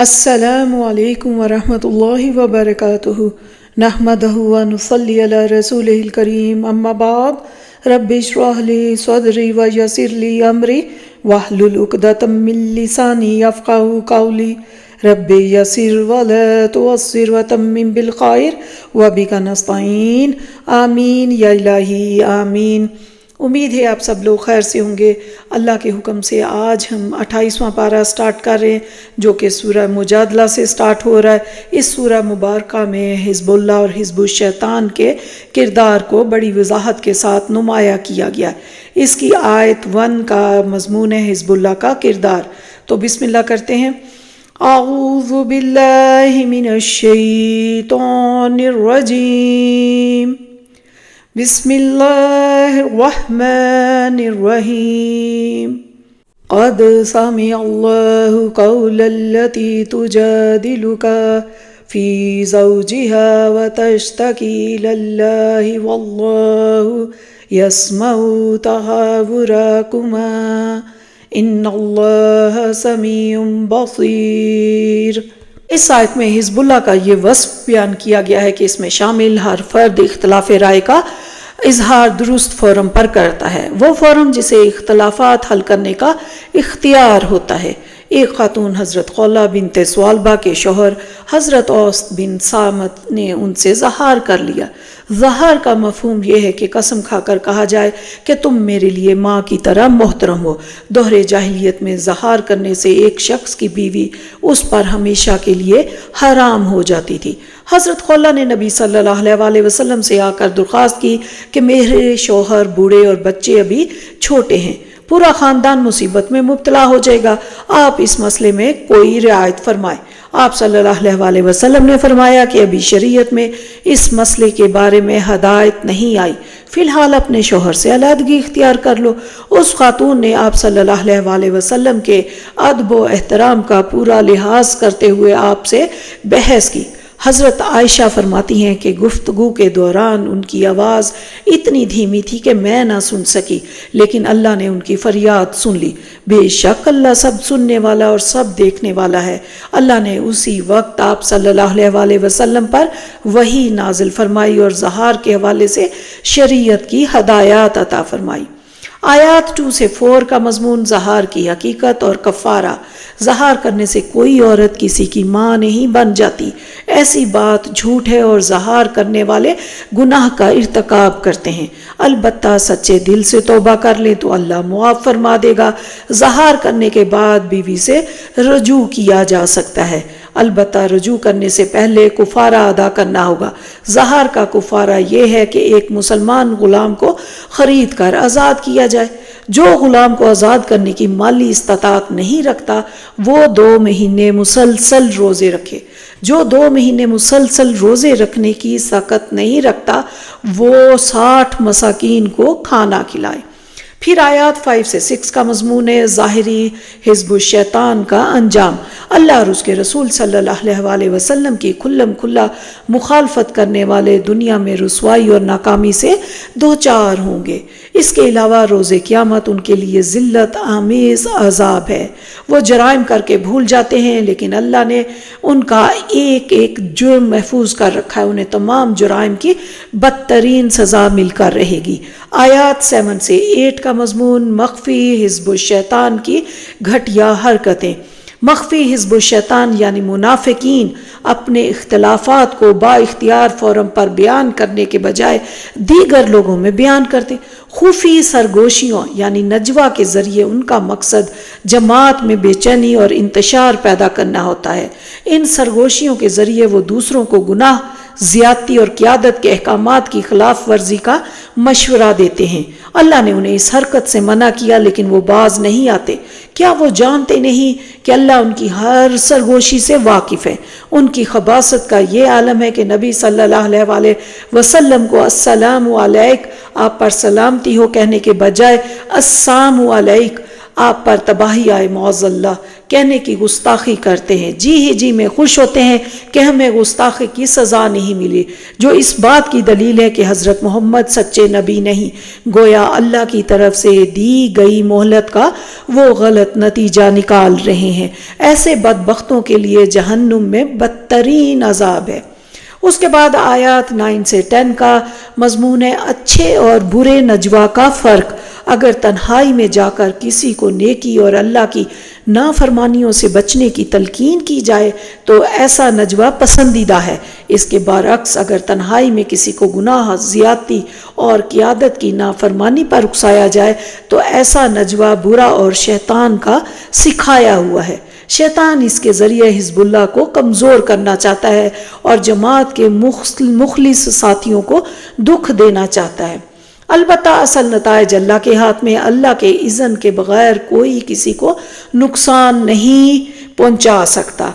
السلام علیکم ورحمۃ اللہ وبرکاتہ نحمدہ ونصلی علی رسولہ الکریم اما بعد رب اشرح لی صدری ویسر لی امری واحلل عقدۃ من لسانی یفقہوا قولی رب یسر ولا تعسر وتمم بالخیر وبک نستعین آمین یا الہی آمین۔ امید ہے آپ سب لوگ خیر سے ہوں گے۔ اللہ کے حکم سے آج ہم 28واں پارہ سٹارٹ کر رہے ہیں جو کہ سورہ مجادلہ سے سٹارٹ ہو رہا ہے۔ اس سورہ مبارکہ میں حزب اللہ اور حزب الشیطان کے کردار کو بڑی وضاحت کے ساتھ نمایاں کیا گیا ہے۔ اس کی آیت 1 کا مضمون ہے حزب اللہ کا کردار۔ تو بسم اللہ کرتے ہیں۔ اعوذ باللہ من الشیطان الرجیم، بسم اللہ الرحمن الرحیم۔ قد سمع اللہ قول التی تجادلک فی زوجها وتشتکی للہ واللہ یسمع تحاورکما ان اللہ سمیع بصیر۔ اس آیت میں حزب اللہ کا یہ وصف بیان کیا گیا ہے کہ اس میں شامل ہر فرد اختلاف رائے کا اظہار درست فورم پر کرتا ہے، وہ فورم جسے اختلافات حل کرنے کا اختیار ہوتا ہے۔ ایک خاتون حضرت خولہ بنت ثعلبہ کے شوہر حضرت اوس بن صامت نے ان سے زہار کر لیا۔ زہار کا مفہوم یہ ہے کہ قسم کھا کر کہا جائے کہ تم میرے لیے ماں کی طرح محترم ہو۔ دور جاہلیت میں زہار کرنے سے ایک شخص کی بیوی اس پر ہمیشہ کے لیے حرام ہو جاتی تھی۔ حضرت خولہ نے نبی صلی اللہ علیہ وسلم سے آ کر درخواست کی کہ میرے شوہر بوڑھے اور بچے ابھی چھوٹے ہیں، پورا خاندان مصیبت میں مبتلا ہو جائے گا، آپ اس مسئلے میں کوئی رعایت فرمائیں۔ آپ صلی اللہ علیہ وسلم نے فرمایا کہ ابھی شریعت میں اس مسئلے کے بارے میں ہدایت نہیں آئی، فی الحال اپنے شوہر سے علیحدگی اختیار کر لو۔ اس خاتون نے آپ صلی اللہ علیہ وسلم کے ادب و احترام کا پورا لحاظ کرتے ہوئے آپ سے بحث کی۔ حضرت عائشہ فرماتی ہیں کہ گفتگو کے دوران ان کی آواز اتنی دھیمی تھی کہ میں نہ سن سکی، لیکن اللہ نے ان کی فریاد سن لی۔ بے شک اللہ سب سننے والا اور سب دیکھنے والا ہے۔ اللہ نے اسی وقت آپ صلی اللہ علیہ وسلم پر وحی نازل فرمائی اور زہار کے حوالے سے شریعت کی ہدایات عطا فرمائی۔ آیات 2 سے 4 کا مضمون زہار کی حقیقت اور کفارہ۔ زہار کرنے سے کوئی عورت کسی کی ماں نہیں بن جاتی، ایسی بات جھوٹ ہے اور زہار کرنے والے گناہ کا ارتکاب کرتے ہیں۔ البتہ سچے دل سے توبہ کر لیں تو اللہ معاف فرما دے گا۔ زہار کرنے کے بعد بیوی سے رجوع کیا جا سکتا ہے، البتہ رجوع کرنے سے پہلے کفارہ ادا کرنا ہوگا۔ زہار کا کفارہ یہ ہے کہ ایک مسلمان غلام کو خرید کر آزاد کیا جائے۔ جو غلام کو آزاد کرنے کی مالی استطاعت نہیں رکھتا وہ 2 مہینے مسلسل روزے رکھے۔ جو 2 مہینے مسلسل روزے رکھنے کی طاقت نہیں رکھتا وہ 60 مساکین کو کھانا کھلائے۔ پھر آیات 5 سے 6 کا مضمون ہے ظاہری حزب الشیطان کا انجام۔ اللہ اور اس کے رسول صلی اللہ علیہ وسلم کی کھلم کھلا مخالفت کرنے والے دنیا میں رسوائی اور ناکامی سے دوچار ہوں گے۔ اس کے علاوہ روز قیامت ان کے لیے ذلت آمیز عذاب ہے۔ وہ جرائم کر کے بھول جاتے ہیں لیکن اللہ نے ان کا ایک ایک جرم محفوظ کر رکھا ہے، انہیں تمام جرائم کی بدترین سزا مل کر رہے گی۔ آیات 7 سے 8 کا مضمون مخفی حزب الشیطان کی گھٹیا حرکتیں۔ مخفی حزب الشیطان یعنی منافقین اپنے اختلافات کو با اختیار فورم پر بیان کرنے کے بجائے دیگر لوگوں میں بیان کرتے۔ خفی سرگوشیوں یعنی نجوہ کے ذریعے ان کا مقصد جماعت میں بے چینی اور انتشار پیدا کرنا ہوتا ہے۔ ان سرگوشیوں کے ذریعے وہ دوسروں کو گناہ، زیادتی اور قیادت کے احکامات کی خلاف ورزی کا مشورہ دیتے ہیں۔ اللہ نے انہیں اس حرکت سے منع کیا لیکن وہ باز نہیں آتے۔ کیا وہ جانتے نہیں کہ اللہ ان کی ہر سرگوشی سے واقف ہے؟ ان کی خباثت کا یہ عالم ہے کہ نبی صلی اللہ علیہ وسلم کو السلام علیک، آپ پر سلامتی ہو کہنے کے بجائے السلام علیک، آپ پر تباہی آئے معاذ اللہ، کہنے کی گستاخی کرتے ہیں، جی ہی جی میں خوش ہوتے ہیں کہ ہمیں گستاخی کی سزا نہیں ملی، جو اس بات کی دلیل ہے کہ حضرت محمد سچے نبی نہیں، گویا اللہ کی طرف سے دی گئی مہلت کا وہ غلط نتیجہ نکال رہے ہیں۔ ایسے بدبختوں کے لیے جہنم میں بدترین عذاب ہے۔ اس کے بعد آیات 9 سے 10 کا مضمون ہے اچھے اور برے نجوا کا فرق۔ اگر تنہائی میں جا کر کسی کو نیکی اور اللہ کی نافرمانیوں سے بچنے کی تلقین کی جائے تو ایسا نجوا پسندیدہ ہے۔ اس کے برعکس اگر تنہائی میں کسی کو گناہ، زیادتی اور قیادت کی نافرمانی پر اکسایا جائے تو ایسا نجوا برا اور شیطان کا سکھایا ہوا ہے۔ شیطان اس کے ذریعے حزب اللہ کو کمزور کرنا چاہتا ہے اور جماعت کے مخلص ساتھیوں کو دکھ دینا چاہتا ہے۔ البتہ اصل نتائج اللہ کے ہاتھ میں، اللہ کے اذن کے بغیر کوئی کسی کو نقصان نہیں پہنچا سکتا۔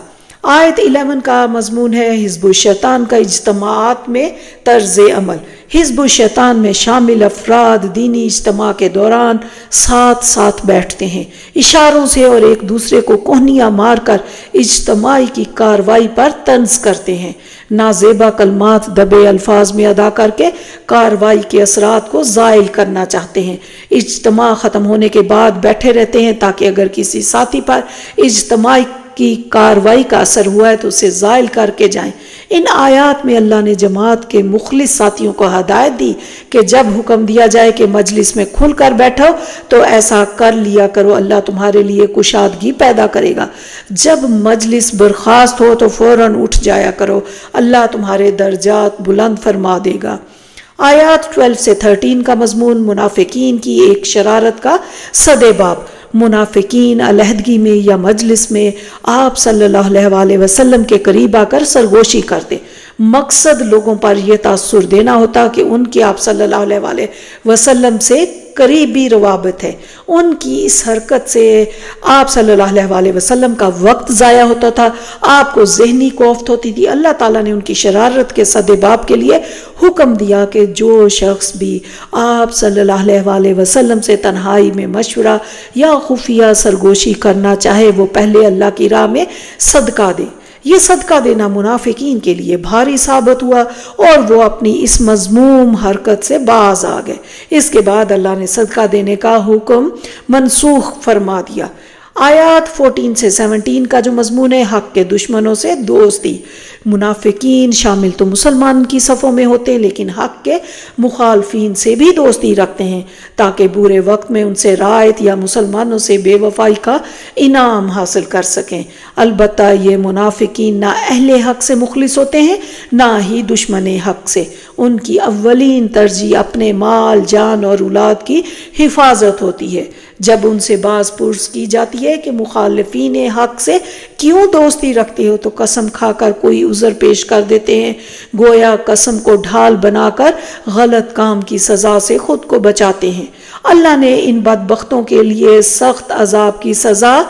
آیت 11 کا مضمون ہے حزب الشیطان کا اجتماعات میں طرز عمل۔ حزب الشیطان میں شامل افراد دینی اجتماع کے دوران ساتھ ساتھ بیٹھتے ہیں، اشاروں سے اور ایک دوسرے کو کوہنیاں مار کر اجتماعی کی کاروائی پر طنز کرتے ہیں، نازیبا کلمات دبے الفاظ میں ادا کر کے کاروائی کے اثرات کو زائل کرنا چاہتے ہیں۔ اجتماع ختم ہونے کے بعد بیٹھے رہتے ہیں تاکہ اگر کسی ساتھی پر اجتماعی کی کاروائی کا اثر ہوا ہے تو اسے زائل کر کے جائیں۔ ان آیات میں اللہ نے جماعت کے مخلص ساتھیوں کو ہدایت دی کہ جب حکم دیا جائے کہ مجلس میں کھل کر بیٹھو تو ایسا کر لیا کرو، اللہ تمہارے لیے کشادگی پیدا کرے گا۔ جب مجلس برخاست ہو تو فوراً اٹھ جایا کرو، اللہ تمہارے درجات بلند فرما دے گا۔ آیات 12 سے 13 کا مضمون منافقین کی ایک شرارت کا صد باب۔ منافقین علیحدگی میں یا مجلس میں آپ صلی اللہ علیہ وسلم کے قریب آ کر سرگوشی کرتے، مقصد لوگوں پر یہ تاثر دینا ہوتا کہ ان کی آپ صلی اللہ علیہ وسلم سے قریبی روابط ہے۔ ان کی اس حرکت سے آپ صلی اللہ علیہ وسلم کا وقت ضائع ہوتا تھا، آپ کو ذہنی کوفت ہوتی تھی۔ اللہ تعالیٰ نے ان کی شرارت کے سدباب کے لیے حکم دیا کہ جو شخص بھی آپ صلی اللہ علیہ وسلم سے تنہائی میں مشورہ یا خفیہ سرگوشی کرنا چاہے وہ پہلے اللہ کی راہ میں صدقہ دے۔ یہ صدقہ دینا منافقین کے لیے بھاری ثابت ہوا اور وہ اپنی اس مذموم حرکت سے باز آ گئے۔ اس کے بعد اللہ نے صدقہ دینے کا حکم منسوخ فرما دیا۔ آیات 14 سے 17 کا جو مضمون ہے حق کے دشمنوں سے دوستی۔ منافقین شامل تو مسلمان کی صفوں میں ہوتے ہیں لیکن حق کے مخالفین سے بھی دوستی رکھتے ہیں تاکہ برے وقت میں ان سے رعایت یا مسلمانوں سے بے وفائی کا انعام حاصل کر سکیں۔ البتہ یہ منافقین نہ اہل حق سے مخلص ہوتے ہیں نہ ہی دشمن حق سے۔ ان کی اولین ترجیح اپنے مال، جان اور اولاد کی حفاظت ہوتی ہے۔ جب ان سے باز پرس کی جاتی ہے کہ مخالفین حق سے کیوں دوستی رکھتے ہو تو قسم کھا کر کوئی عذر پیش کر دیتے ہیں، گویا قسم کو ڈھال بنا کر غلط کام کی سزا سے خود کو بچاتے ہیں۔ اللہ نے ان بدبختوں کے لیے سخت عذاب کی سزا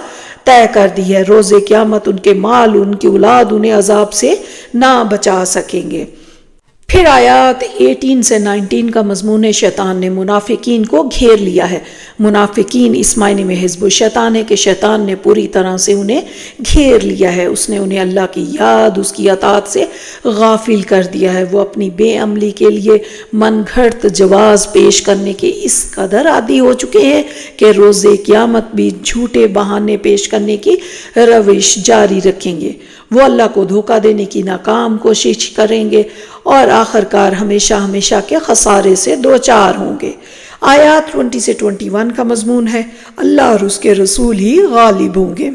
طے کر دی ہے۔ روز قیامت ان کے مال، ان کی اولاد انہیں عذاب سے نہ بچا سکیں گے۔ پھر آیات 18 سے 19 کا مضمون شیطان نے منافقین کو گھیر لیا ہے۔ منافقین اس معنی میں حزب الشیطان ہے کہ شیطان نے پوری طرح سے انہیں گھیر لیا ہے، اس نے انہیں اللہ کی یاد، اس کی اطاعت سے غافل کر دیا ہے۔ وہ اپنی بے عملی کے لیے من گھڑت جواز پیش کرنے کے اس قدر عادی ہو چکے ہیں کہ روز قیامت بھی جھوٹے بہانے پیش کرنے کی روش جاری رکھیں گے۔ وہ اللہ کو دھوکہ دینے کی ناکام کوشش کریں گے اور آخرکار ہمیشہ ہمیشہ کے خسارے سے دوچار ہوں گے۔ آیات 20 سے 21 کا مضمون ہے اللہ اور اس کے رسول ہی غالب ہوں گے۔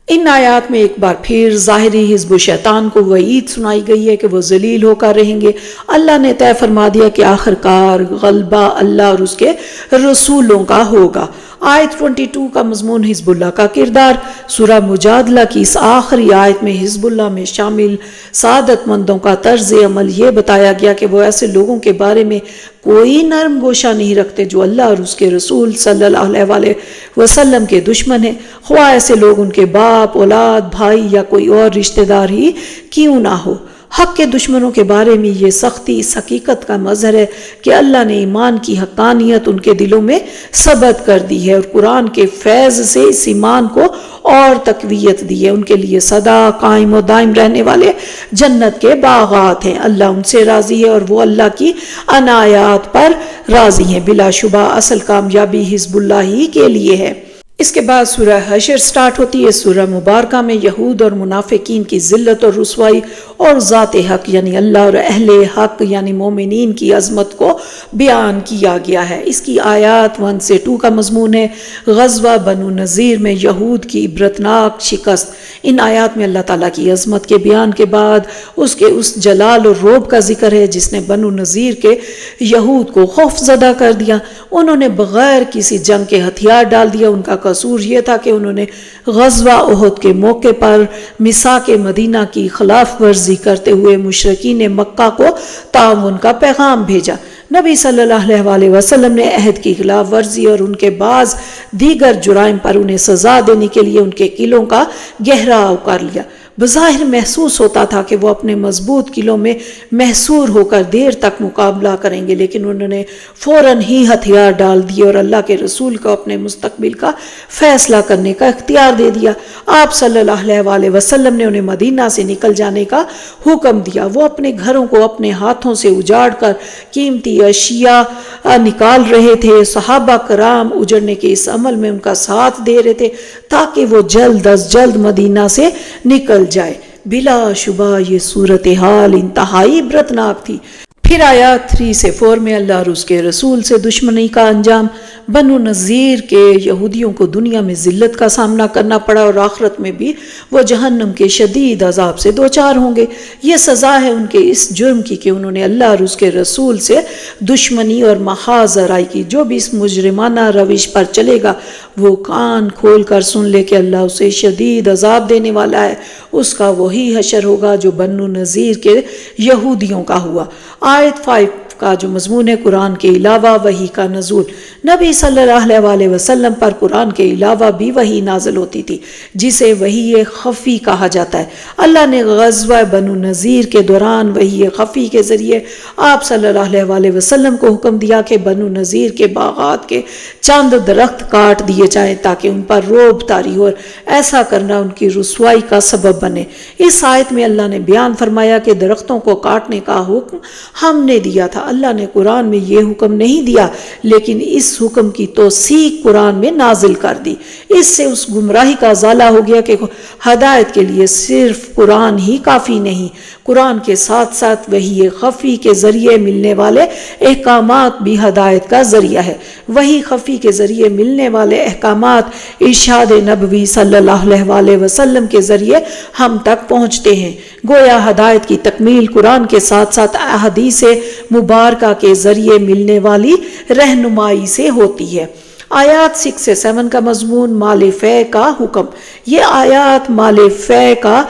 ان آیات میں ایک بار پھر ظاہری حزب الشیطان کو وعید سنائی گئی ہے کہ وہ ذلیل ہو کر رہیں گے۔ اللہ نے طے فرما دیا کہ آخرکار غلبہ اللہ اور اس کے رسولوں کا ہوگا۔ آیت 22 کا مضمون حزب اللہ کا کردار۔ سورہ مجادلہ کی اس آخری آیت میں حزب اللہ میں شامل سعادت مندوں کا طرز عمل یہ بتایا گیا کہ وہ ایسے لوگوں کے بارے میں کوئی نرم گوشہ نہیں رکھتے جو اللہ اور اس کے رسول صلی اللہ علیہ وسلم کے دشمن ہیں، خواہ ایسے لوگ ان کے باپ، اولاد، بھائی یا کوئی اور رشتہ دار ہی کیوں نہ ہو۔ حق کے دشمنوں کے بارے میں یہ سختی اس حقیقت کا مظہر ہے کہ اللہ نے ایمان کی حقانیت ان کے دلوں میں ثبت کر دی ہے اور قرآن کے فیض سے اس ایمان کو اور تقویت دی ہے۔ ان کے لیے سدا قائم و دائم رہنے والے جنت کے باغات ہیں۔ اللہ ان سے راضی ہے اور وہ اللہ کی عنایات پر راضی ہیں۔ بلا شبہ اصل کامیابی حزب اللہ ہی کے لیے ہے۔ اس کے بعد سورہ حشر سٹارٹ ہوتی ہے۔ سورہ مبارکہ میں یہود اور منافقین کی ذلت اور رسوائی اور ذات حق یعنی اللہ اور اہل حق یعنی مومنین کی عظمت کو بیان کیا گیا ہے۔ اس کی آیات 1 سے 2 کا مضمون ہے غزوہ بنو نذیر میں یہود کی عبرتناک شکست۔ ان آیات میں اللہ تعالیٰ کی عظمت کے بیان کے بعد اس کے اس جلال اور رعب کا ذکر ہے جس نے بنو نذیر کے یہود کو خوف زدہ کر دیا۔ انہوں نے بغیر کسی جنگ کے ہتھیار ڈال دیا۔ ان کا قصور یہ تھا کہ انہوں نے غزوہ احد کے موقع پر میثاق مدینہ کی خلاف ورزی کرتے ہوئے مشرکین مکہ کو تعاون کا پیغام بھیجا۔ نبی صلی اللہ علیہ وسلم نے عہد کی خلاف ورزی اور ان کے بعض دیگر جرائم پر انہیں سزا دینے کے لیے ان کے قلعوں کا گھیراؤ کر لیا۔ بظاہر محسوس ہوتا تھا کہ وہ اپنے مضبوط قلعوں میں محصور ہو کر دیر تک مقابلہ کریں گے، لیکن انہوں نے فوراً ہی ہتھیار ڈال دیے اور اللہ کے رسول کو اپنے مستقبل کا فیصلہ کرنے کا اختیار دے دیا۔ آپ صلی اللہ علیہ وسلم نے انہیں مدینہ سے نکل جانے کا حکم دیا۔ وہ اپنے گھروں کو اپنے ہاتھوں سے اجاڑ کر قیمتی اشیاء نکال رہے تھے۔ صحابہ کرام اجڑنے کے اس عمل میں ان کا ساتھ دے رہے تھے تاکہ وہ جلد از جلد مدینہ سے نکل جائے۔ بلا شبہ یہ صورتحال انتہائی عبرتناک تھی۔ پھر آیات 3 سے 4 میں اللہ اور اس کے رسول سے دشمنی کا انجام۔ بنو نذیر کے یہودیوں کو دنیا میں ذلت کا سامنا کرنا پڑا اور آخرت میں بھی وہ جہنم کے شدید عذاب سے دوچار ہوں گے۔ یہ سزا ہے ان کے اس جرم کی کہ انہوں نے اللہ اور اس کے رسول سے دشمنی اور محاذ آرائی کی۔ جو بھی اس مجرمانہ روش پر چلے گا وہ کان کھول کر سن لے کہ اللہ اسے شدید عذاب دینے والا ہے۔ اس کا وہی حشر ہوگا جو بنو نذیر کے یہودیوں کا ہوا۔ آیت 5 کا جو مضمون ہے قرآن کے علاوہ وحی کا نزول۔ نبی صلی اللہ علیہ وسلم پر قرآن کے علاوہ بھی وحی نازل ہوتی تھی جسے وحی خفی کہا جاتا ہے۔ اللہ نے غزوہ بنو نذیر کے دوران وحی خفی کے ذریعے آپ صلی اللہ علیہ وسلم کو حکم دیا کہ بنو نذیر کے باغات کے چند درخت کاٹ دیے جائیں تاکہ ان پر رعب طاری ہو اور ایسا کرنا ان کی رسوائی کا سبب بنے۔ اس آیت میں اللہ نے بیان فرمایا کہ درختوں کو کاٹنے کا حکم ہم نے دیا تھا۔ اللہ نے قرآن میں یہ حکم نہیں دیا لیکن اس حکم کی توثیق قرآن میں نازل کر دی۔ اس سے اس گمراہی کا ازالہ ہو گیا کہ ہدایت کے لیے صرف قرآن ہی کافی نہیں، قرآن کے ساتھ ساتھ وحی خفی کے ذریعے ملنے والے احکامات بھی ہدایت کا ذریعہ ہے۔ وحی خفی کے ذریعے ملنے والے احکامات ارشاد نبوی صلی اللہ علیہ وسلم کے ذریعے ہم تک پہنچتے ہیں۔ گویا ہدایت کی تکمیل قرآن کے ساتھ ساتھ احادیث مبارکہ کے ذریعے ملنے والی رہنمائی سے ہوتی ہے۔ آیات 6 سے 7 کا مضمون مال فے کا حکم۔ یہ آیات مال فے کا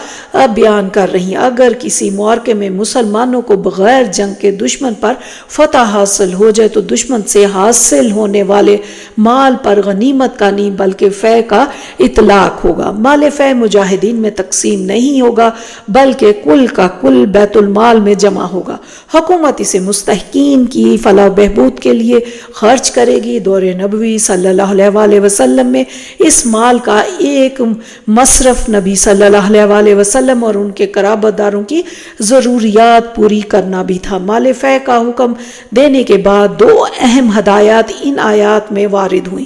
بیان کر رہی ہیں۔ اگر کسی معرکے میں مسلمانوں کو بغیر جنگ کے دشمن پر فتح حاصل ہو جائے تو دشمن سے حاصل ہونے والے مال پر غنیمت کا نہیں بلکہ فے کا اطلاق ہوگا۔ مال فے مجاہدین میں تقسیم نہیں ہوگا بلکہ کل کا کل بیت المال میں جمع ہوگا۔ حکومت اسے مستحقین کی فلاح و بہبود کے لیے خرچ کرے گی۔ دور نبوی صلی اللہ علیہ وسلم میں اس مال کا ایک مصرف نبی صلی اللہ علیہ وسلم اور ان کے قرابت داروں کی ضروریات پوری کرنا بھی تھا۔ مال فے کا حکم دینے کے بعد 2 اہم ہدایات ان آیات میں وارد ہوئیں۔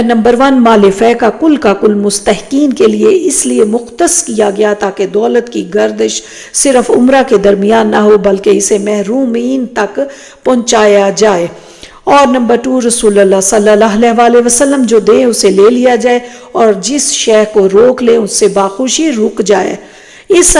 نمبر 1 مال فے کا کل مستحقین کے لیے اس لیے مختص کیا گیا تاکہ دولت کی گردش صرف عمرہ کے درمیان نہ ہو بلکہ اسے محرومین تک پہنچایا جائے۔ اور نمبر 2 رسول اللہ صلی اللہ علیہ وسلم جو دے اسے لے لیا جائے اور جس شے کو روک لے اس سے باخوشی رک جائے۔ اس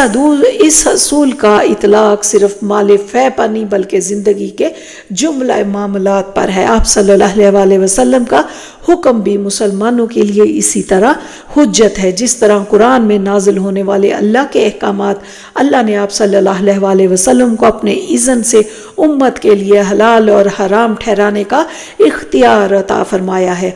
اصول کا اطلاق صرف مال فے پر نہیں بلکہ زندگی کے جملہ معاملات پر ہے۔ آپ صلی اللہ علیہ وسلم کا حکم بھی مسلمانوں کے لیے اسی طرح حجت ہے۔ جس طرح قرآن میں نازل ہونے والے اللہ کے احکامات اللہ نے آپ صلی اللہ علیہ وسلم کو اپنے اذن سے امت کے لیے حلال اور حرام ٹھہرانے کا اختیار عطا فرمایا ہے۔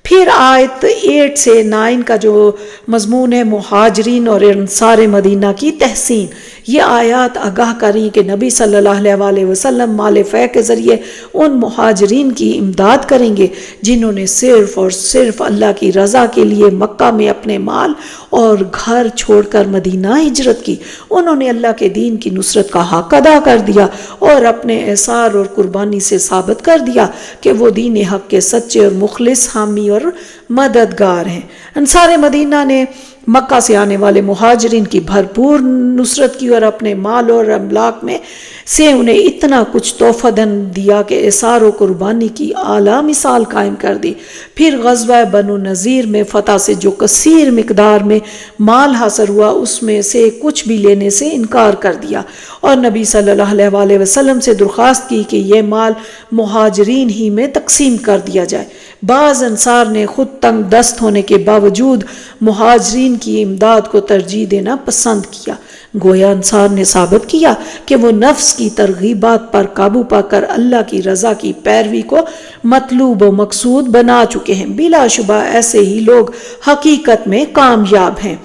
پھر آیت 8 سے 9 کا جو مضمون ہے مہاجرین اور انصار مدینہ کی تحسین، یہ آیات آگاہ کریں کہ نبی صلی اللہ علیہ وسلم مال فے کے ذریعے ان مہاجرین کی امداد کریں گے جنہوں نے صرف اور صرف اللہ کی رضا کے لیے مکہ میں اپنے مال اور گھر چھوڑ کر مدینہ ہجرت کی۔ انہوں نے اللہ کے دین کی نصرت کا حق ادا کر دیا اور اپنے احسار اور قربانی سے ثابت کر دیا کہ وہ دین حق کے سچے اور مخلص حامی اور مددگار ہیں۔ انصار مدینہ نے مکہ سے آنے والے مہاجرین کی بھرپور نصرت کی اور اپنے مال اور املاک میں سے انہیں اتنا کچھ تحفہ دیا کہ احسار و قربانی کی اعلیٰ مثال قائم کر دی۔ پھر غزوہ بنو نذیر میں فتح سے جو کثیر مقدار میں مال حاصل ہوا اس میں سے کچھ بھی لینے سے انکار کر دیا اور نبی صلی اللہ علیہ وسلم سے درخواست کی کہ یہ مال مہاجرین ہی میں تقسیم کر دیا جائے۔ بعض انصار نے خود تنگ دست ہونے کے باوجود مہاجرین کی امداد کو ترجیح دینا پسند کیا، گویا انصار نے ثابت کیا کہ وہ نفس کی ترغیبات پر قابو پا کر اللہ کی رضا کی پیروی کو مطلوب و مقصود بنا چکے ہیں۔ بلا شبہ ایسے ہی لوگ حقیقت میں کامیاب ہیں۔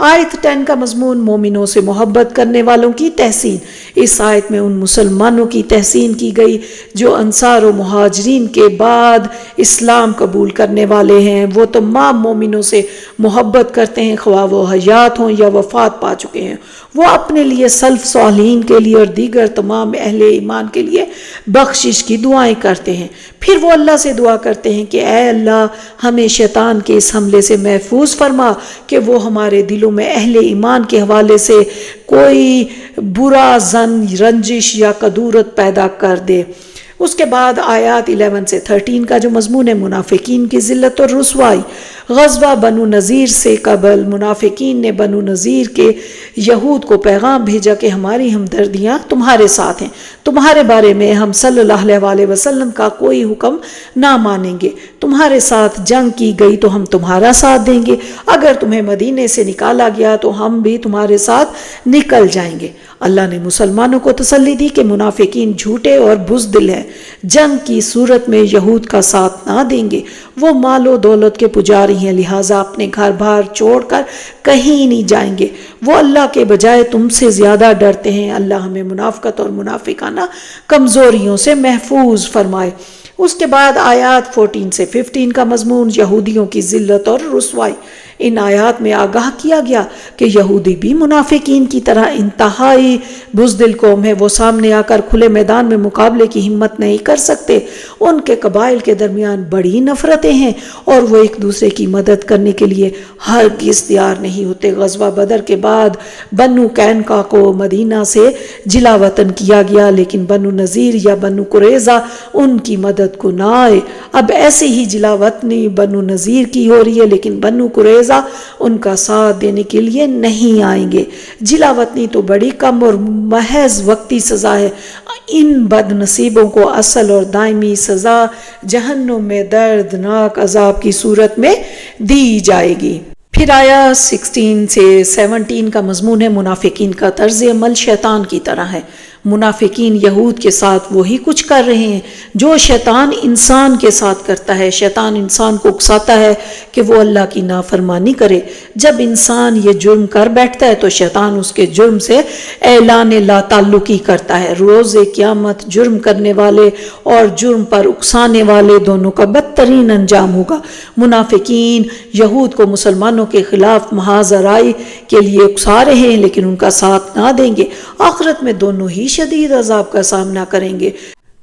آیت 10 کا مضمون مومنوں سے محبت کرنے والوں کی تحسین۔ اس آیت میں ان مسلمانوں کی تحسین کی گئی جو انصار و مہاجرین کے بعد اسلام قبول کرنے والے ہیں۔ وہ تمام مومنوں سے محبت کرتے ہیں، خواہ وہ حیات ہوں یا وفات پا چکے ہیں۔ وہ اپنے لیے، سلف صالحین کے لیے اور دیگر تمام اہل ایمان کے لیے بخشش کی دعائیں کرتے ہیں۔ پھر وہ اللہ سے دعا کرتے ہیں کہ اے اللہ ہمیں شیطان کے اس حملے سے محفوظ فرما کہ وہ ہمارے دلوں میں اہل ایمان کے حوالے سے کوئی برا ظن، رنجش یا کدورت پیدا کر دے۔ اس کے بعد آیات 11 سے 13 کا جو مضمون ہے منافقین کی ذلت اور رسوائی۔ غزوہ بنو نذیر سے قبل منافقین نے بنو نذیر کے یہود کو پیغام بھیجا کہ ہماری ہمدردیاں تمہارے ساتھ ہیں، تمہارے بارے میں ہم صلی اللہ علیہ وسلم کا کوئی حکم نہ مانیں گے، تمہارے ساتھ جنگ کی گئی تو ہم تمہارا ساتھ دیں گے، اگر تمہیں مدینے سے نکالا گیا تو ہم بھی تمہارے ساتھ نکل جائیں گے۔ اللہ نے مسلمانوں کو تسلی دی کہ منافقین جھوٹے اور بزدل ہیں، جنگ کی صورت میں یہود کا ساتھ نہ دیں گے، وہ مال و دولت کے پجاری ہیں، لہٰذا اپنے گھر بار چھوڑ کر کہیں نہیں جائیں گے، وہ اللہ کے بجائے تم سے زیادہ ڈرتے ہیں۔ اللہ ہمیں منافقت اور منافقانہ کمزوریوں سے محفوظ فرمائے۔ اس کے بعد آیات 14 سے 15 کا مضمون یہودیوں کی ذلت اور رسوائی۔ ان آیات میں آگاہ کیا گیا کہ یہودی بھی منافقین کی طرح انتہائی بزدل قوم ہے، وہ سامنے آ کر کھلے میدان میں مقابلے کی ہمت نہیں کر سکتے، ان کے قبائل کے درمیان بڑی نفرتیں ہیں اور وہ ایک دوسرے کی مدد کرنے کے لیے ہرگز تیار نہیں ہوتے۔ غزوہ بدر کے بعد بنو قینقاع کو مدینہ سے جلا وطن کیا گیا، لیکن بنو نذیر یا بنو قریظہ ان کی مدد کو نہ آئے۔ اب ایسے ہی جلا وطنی بنو نذیر کی ہو رہی ہے، لیکن بنو قریظہ ان کا ساتھ دینے کے لیے نہیں آئیں گے۔ جلا وطنی تو بڑی کم اور محض وقتی سزا ہے، ان بد نصیبوں کو اصل اور دائمی سزا جہنم میں دردناک عذاب کی صورت میں دی جائے گی۔ پھر آیا 16 سے 17 کا مضمون ہے منافقین کا طرز عمل شیطان کی طرح ہے۔ منافقین یہود کے ساتھ وہی کچھ کر رہے ہیں جو شیطان انسان کے ساتھ کرتا ہے۔ شیطان انسان کو اکساتا ہے کہ وہ اللہ کی نافرمانی کرے۔ جب انسان یہ جرم کر بیٹھتا ہے تو شیطان اس کے جرم سے اعلان لا تعلقی کرتا ہے۔ روز قیامت جرم کرنے والے اور جرم پر اکسانے والے دونوں کا بدترین انجام ہوگا۔ منافقین یہود کو مسلمانوں کے خلاف محاذ آرائی کے لیے اکسا رہے ہیں، لیکن ان کا ساتھ نہ دیں گے، آخرت میں دونوں ہی شدید عذاب کا سامنا کریں گے۔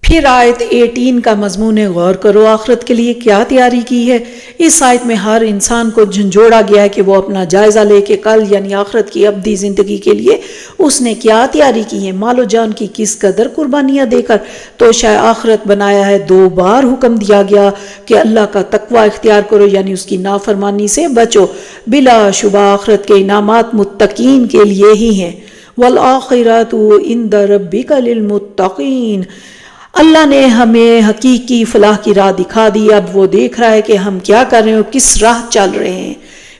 پھر آیت 18 کا مضمون ہے غور کرو آخرت کے لیے کیا تیاری کی ہے۔ اس آیت میں ہر انسان کو جھنجھوڑا گیا ہے کہ وہ اپنا جائزہ لے کے کل یعنی آخرت کی ابدی زندگی کے لیے اس نے کیا تیاری کی ہے، مال و جان کی کس قدر قربانیاں دے کر توشہ آخرت بنایا ہے۔ 2 بار حکم دیا گیا کہ اللہ کا تقوی اختیار کرو یعنی اس کی نافرمانی سے بچو۔ بلا شبہ آخرت کے انعامات متقین کے لیے ہی ہیں۔ والآخرۃ عند ربک للمتقین۔ اللہ نے ہمیں حقیقی فلاح کی راہ دکھا دی، اب وہ دیکھ رہا ہے کہ ہم کیا کر رہے ہیں اور کس راہ چل رہے ہیں۔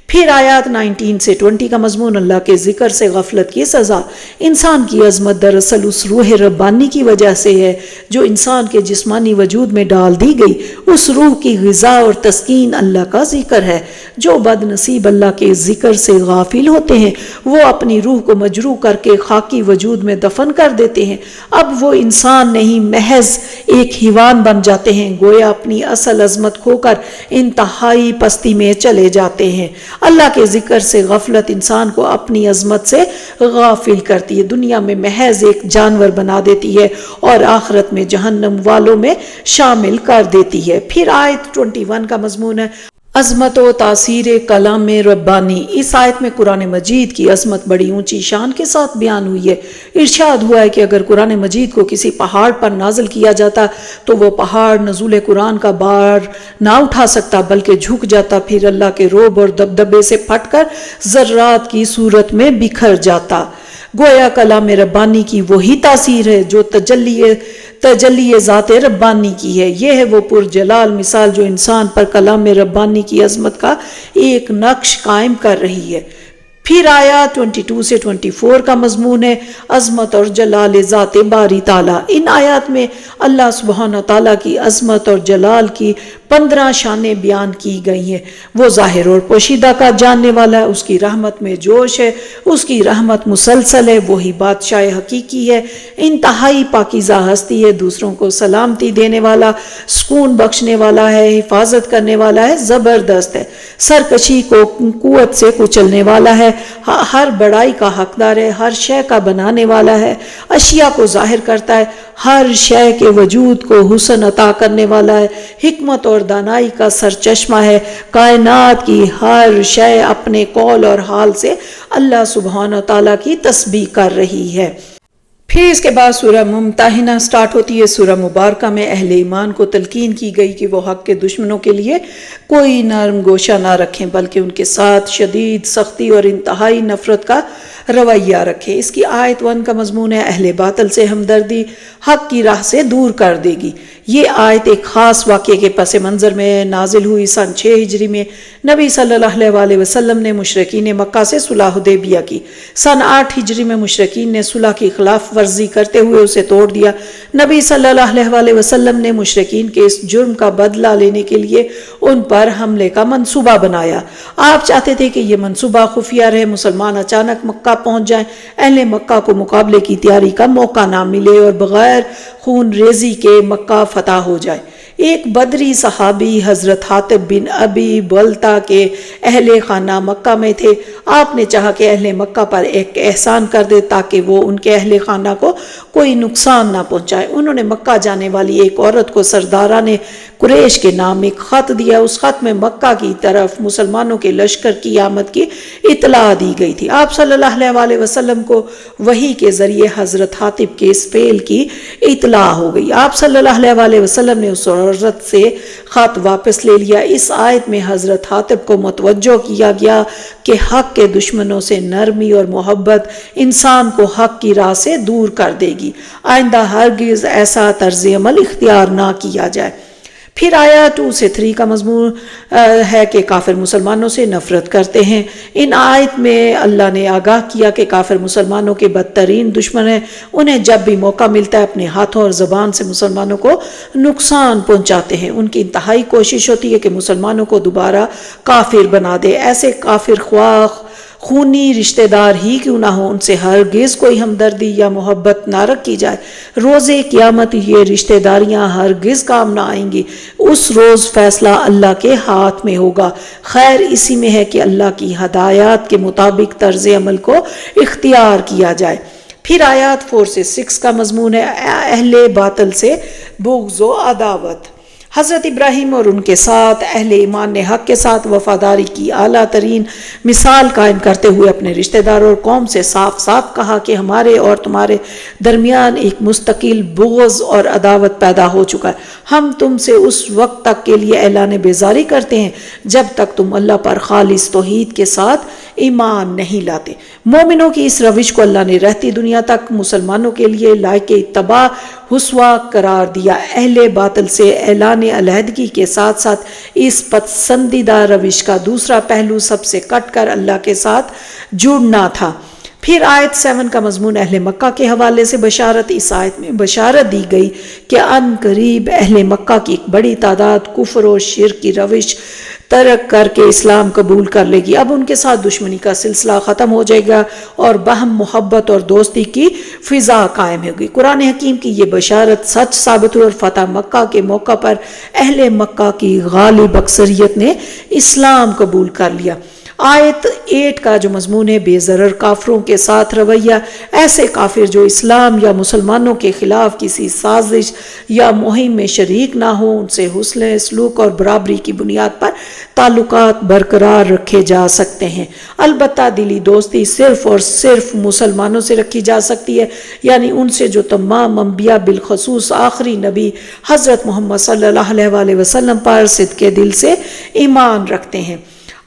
پھر آیات 19 سے 20 کا مضمون اللہ کے ذکر سے غفلت کی سزا۔ انسان کی عظمت دراصل اس روح ربانی کی وجہ سے ہے جو انسان کے جسمانی وجود میں ڈال دی گئی۔ اس روح کی غذا اور تسکین اللہ کا ذکر ہے۔ جو بد نصیب اللہ کے ذکر سے غافل ہوتے ہیں وہ اپنی روح کو مجروح کر کے خاکی وجود میں دفن کر دیتے ہیں۔ اب وہ انسان نہیں محض ایک حیوان بن جاتے ہیں، گویا اپنی اصل عظمت کھو کر انتہائی پستی میں چلے جاتے ہیں۔ اللہ کے ذکر سے غفلت انسان کو اپنی عظمت سے غافل کرتی ہے، دنیا میں محض ایک جانور بنا دیتی ہے اور آخرت میں جہنم والوں میں شامل کر دیتی ہے۔ پھر آیت 21 کا مضمون ہے عظمت و تاثیر کلام ربانی۔ اس آیت میں قرآن مجید کی عظمت بڑی اونچی شان کے ساتھ بیان ہوئی ہے۔ ارشاد ہوا ہے کہ اگر قرآن مجید کو کسی پہاڑ پر نازل کیا جاتا تو وہ پہاڑ نزول قرآن کا بار نہ اٹھا سکتا بلکہ جھک جاتا، پھر اللہ کے رعب اور دبدبے سے پھٹ کر ذرات کی صورت میں بکھر جاتا۔ گویا کلام ربانی کی وہی تاثیر ہے جو تجلی ذات ربانی کی ہے۔ یہ ہے وہ پرجلال مثال جو انسان پر کلام ربانی کی عظمت کا ایک نقش قائم کر رہی ہے۔ پھر آیات 22 سے 24 کا مضمون ہے عظمت اور جلال ذات باری تعالیٰ۔ ان آیات میں اللہ سبحانہ تعالیٰ کی عظمت اور جلال کی 15 شانیں بیان کی گئی ہیں۔ وہ ظاہر اور پوشیدہ کا جاننے والا ہے، اس کی رحمت میں جوش ہے، اس کی رحمت مسلسل ہے، وہی بادشاہ حقیقی ہے، انتہائی پاکیزہ ہستی ہے، دوسروں کو سلامتی دینے والا، سکون بخشنے والا ہے، حفاظت کرنے والا ہے، زبردست ہے، سرکشی کو قوت سے کچلنے والا ہے، ہر بڑائی کا حقدار ہے، ہر شے کا بنانے والا ہے، اشیاء کو ظاہر کرتا ہے، ہر شے کے وجود کو حسن عطا کرنے والا ہے، حکمت اور دانائی کا سرچشمہ ہے، کائنات کی ہر شے اپنے قول اور حال سے اللہ سبحانہ تعالیٰ کی تسبیح کر رہی ہے۔ پھر اس کے بعد سورہ ممتحنہ سٹارٹ ہوتی ہے۔ سورہ مبارکہ میں اہل ایمان کو تلقین کی گئی کہ وہ حق کے دشمنوں کے لیے کوئی نرم گوشہ نہ رکھیں بلکہ ان کے ساتھ شدید سختی اور انتہائی نفرت کا رویہ رکھیں۔ اس کی آیت 1 کا مضمون ہے اہل باطل سے ہمدردی حق کی راہ سے دور کر دے گی۔ یہ آیت ایک خاص واقعے کے پس منظر میں نازل ہوئی۔ سن 6 ہجری میں نبی صلی اللہ علیہ وسلم نے مشرکین مکہ سے صلح حدیبیہ کی۔ سن 8 ہجری میں مشرکین نے صلح کی خلاف ورزی کرتے ہوئے اسے توڑ دیا۔ نبی صلی اللہ علیہ وسلم نے مشرکین کے اس جرم کا بدلہ لینے کے لیے ان پر حملے کا منصوبہ بنایا۔ آپ چاہتے تھے کہ یہ منصوبہ خفیہ رہے، مسلمان اچانک مکہ پہنچ جائیں، اہل مکہ کو مقابلے کی تیاری کا موقع نہ ملے اور بغیر خون ریزی کے مکہ فتح ہو جائے۔ ایک بدری صحابی حضرت حاطب بن ابی بلتا کے اہل خانہ مکہ میں تھے۔ آپ نے چاہا کہ اہل مکہ پر ایک احسان کر دے تاکہ وہ ان کے اہل خانہ کو کوئی نقصان نہ پہنچائے۔ انہوں نے مکہ جانے والی ایک عورت کو سرداران قریش کے نام ایک خط دیا۔ اس خط میں مکہ کی طرف مسلمانوں کے لشکر کی آمد کی اطلاع دی گئی تھی۔ آپ صلی اللہ علیہ وسلم کو وحی کے ذریعے حضرت حاطب کے اس فعل کی اطلاع ہو گئی۔ آپ صلی اللہ علیہ وسلم نے اس عورت سے خط واپس لے لیا۔ اس آیت میں حضرت حاطب کو متوجہ کیا گیا کہ حق کے دشمنوں سے نرمی اور محبت انسان کو حق کی راہ سے دور کر دے گی۔ آئندہ ہرگز ایسا طرز عمل اختیار نہ کیا جائے۔ پھر آیا 2 سے 3 کا مضمون ہے کہ کافر مسلمانوں سے نفرت کرتے ہیں۔ ان آیت میں اللہ نے آگاہ کیا کہ کافر مسلمانوں کے بدترین دشمن ہیں، انہیں جب بھی موقع ملتا ہے اپنے ہاتھوں اور زبان سے مسلمانوں کو نقصان پہنچاتے ہیں۔ ان کی انتہائی کوشش ہوتی ہے کہ مسلمانوں کو دوبارہ کافر بنا دے۔ ایسے کافر خواہ خونی رشتہ دار ہی کیوں نہ ہو، ان سے ہرگز کوئی ہمدردی یا محبت نہ رکھی جائے۔ روز قیامت یہ رشتہ داریاں ہرگز کام نہ آئیں گی۔ اس روز فیصلہ اللہ کے ہاتھ میں ہوگا۔ خیر اسی میں ہے کہ اللہ کی ہدایات کے مطابق طرز عمل کو اختیار کیا جائے۔ پھر آیات 4 سے 6 کا مضمون ہے اہل باطل سے بغض و عداوت۔ حضرت ابراہیم اور ان کے ساتھ اہل ایمان نے حق کے ساتھ وفاداری کی اعلیٰ ترین مثال قائم کرتے ہوئے اپنے رشتہ داروں اور قوم سے صاف صاف کہا کہ ہمارے اور تمہارے درمیان ایک مستقل بغض اور عداوت پیدا ہو چکا ہے۔ ہم تم سے اس وقت تک کے لیے اعلان بیزاری کرتے ہیں جب تک تم اللہ پر خالص توحید کے ساتھ ایمان نہیں لاتے۔ مومنوں کی اس روش کو اللہ نے رہتی دنیا تک مسلمانوں کے لیے لائق اتباع حسوا قرار دیا۔ اہل باطل سے اعلان علیحدگی کے ساتھ ساتھ اس پسندیدہ روش کا دوسرا پہلو سب سے کٹ کر اللہ کے ساتھ جڑنا تھا۔ پھر آیت 7 کا مضمون اہل مکہ کے حوالے سے بشارت۔ اس آیت میں بشارت دی گئی کہ ان قریب اہل مکہ کی ایک بڑی تعداد کفر و شرک کی روش ترک کر کے اسلام قبول کر لے گی۔ اب ان کے ساتھ دشمنی کا سلسلہ ختم ہو جائے گا اور باہم محبت اور دوستی کی فضا قائم ہوگی۔ قرآن حکیم کی یہ بشارت سچ ثابت ہوئی اور فتح مکہ کے موقع پر اہل مکہ کی غالب اکثریت نے اسلام قبول کر لیا۔ آیت 8 کا جو مضمون ہے بے ضرر کافروں کے ساتھ رویہ۔ ایسے کافر جو اسلام یا مسلمانوں کے خلاف کسی سازش یا مہم میں شریک نہ ہوں، ان سے حسن سلوک اور برابری کی بنیاد پر تعلقات برقرار رکھے جا سکتے ہیں۔ البتہ دلی دوستی صرف اور صرف مسلمانوں سے رکھی جا سکتی ہے، یعنی ان سے جو تمام انبیاء بالخصوص آخری نبی حضرت محمد صلی اللہ علیہ وسلم پر صدق دل سے ایمان رکھتے ہیں۔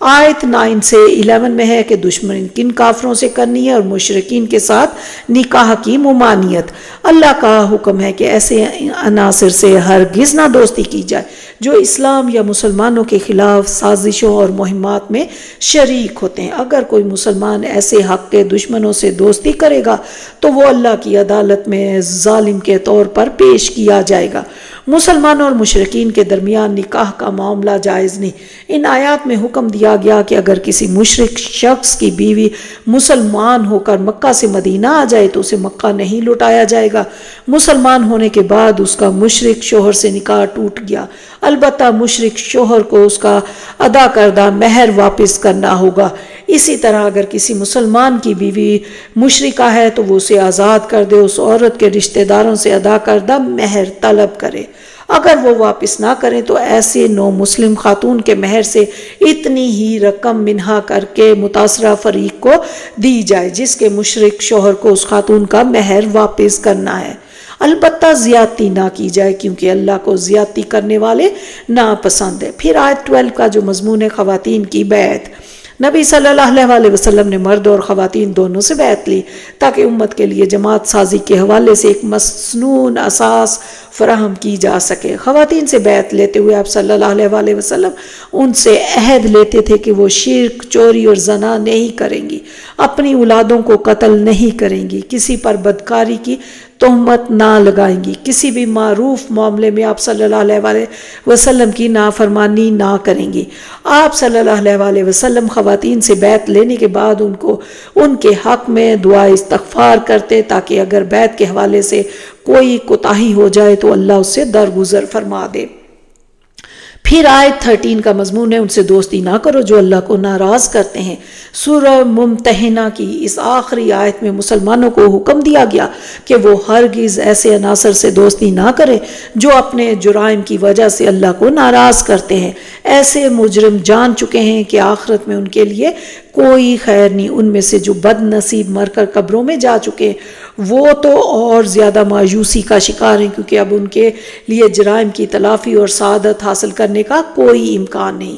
آیت 9 سے 11 میں ہے کہ دشمنی کن کافروں سے کرنی ہے اور مشرکین کے ساتھ نکاح کی ممانعت۔ اللہ کا حکم ہے کہ ایسے عناصر سے ہرگز نہ دوستی کی جائے جو اسلام یا مسلمانوں کے خلاف سازشوں اور مہمات میں شریک ہوتے ہیں۔ اگر کوئی مسلمان ایسے حق کے دشمنوں سے دوستی کرے گا تو وہ اللہ کی عدالت میں ظالم کے طور پر پیش کیا جائے گا۔ مسلمانوں اور مشرکین کے درمیان نکاح کا معاملہ جائز نہیں۔ ان آیات میں حکم دیا گیا کہ اگر کسی مشرک شخص کی بیوی مسلمان ہو کر مکہ سے مدینہ آ جائے تو اسے مکہ نہیں لوٹایا جائے گا۔ مسلمان ہونے کے بعد اس کا مشرک شوہر سے نکاح ٹوٹ گیا، البتہ مشرک شوہر کو اس کا ادا کردہ مہر واپس کرنا ہوگا۔ اسی طرح اگر کسی مسلمان کی بیوی مشرکہ ہے تو وہ اسے آزاد کر دے، اس عورت کے رشتہ داروں سے ادا کردہ مہر طلب کرے۔ اگر وہ واپس نہ کریں تو ایسے نو مسلم خاتون کے مہر سے اتنی ہی رقم منہا کر کے متاثرہ فریق کو دی جائے جس کے مشرک شوہر کو اس خاتون کا مہر واپس کرنا ہے۔ البتہ زیادتی نہ کی جائے کیونکہ اللہ کو زیادتی کرنے والے ناپسند ہے۔ پھر آیت 12 کا جو مضمون ہے خواتین کی بیعت۔ نبی صلی اللہ علیہ وسلم نے مرد اور خواتین دونوں سے بیعت لی تاکہ امت کے لیے جماعت سازی کے حوالے سے ایک مسنون اساس فراہم کی جا سکے۔ خواتین سے بیعت لیتے ہوئے آپ صلی اللہ علیہ وسلم ان سے عہد لیتے تھے کہ وہ شرک، چوری اور زنا نہیں کریں گی، اپنی اولادوں کو قتل نہیں کریں گی، کسی پر بدکاری کی تہمت نہ لگائیں گی، کسی بھی معروف معاملے میں آپ صلی اللہ علیہ وسلم کی نافرمانی نہ کریں گی۔ آپ صلی اللہ علیہ وسلم خواتین سے بیعت لینے کے بعد ان کے حق میں دعا استغفار کرتے تاکہ اگر بیعت کے حوالے سے کوئی کوتاہی ہو جائے تو اللہ اس سے درگزر فرما دے۔ پھر آیت 13 کا مضمون ہے ان سے دوستی نہ کرو جو اللہ کو ناراض کرتے ہیں۔ سورہ ممتحنہ کی اس آخری آیت میں مسلمانوں کو حکم دیا گیا کہ وہ ہرگز ایسے عناصر سے دوستی نہ کریں جو اپنے جرائم کی وجہ سے اللہ کو ناراض کرتے ہیں۔ ایسے مجرم جان چکے ہیں کہ آخرت میں ان کے لیے کوئی خیر نہیں۔ ان میں سے جو بد نصیب مر کر قبروں میں جا چکے وہ تو اور زیادہ مایوسی کا شکار ہیں کیونکہ اب ان کے لیے جرائم کی تلافی اور سعادت حاصل کرنے کا کوئی امکان نہیں۔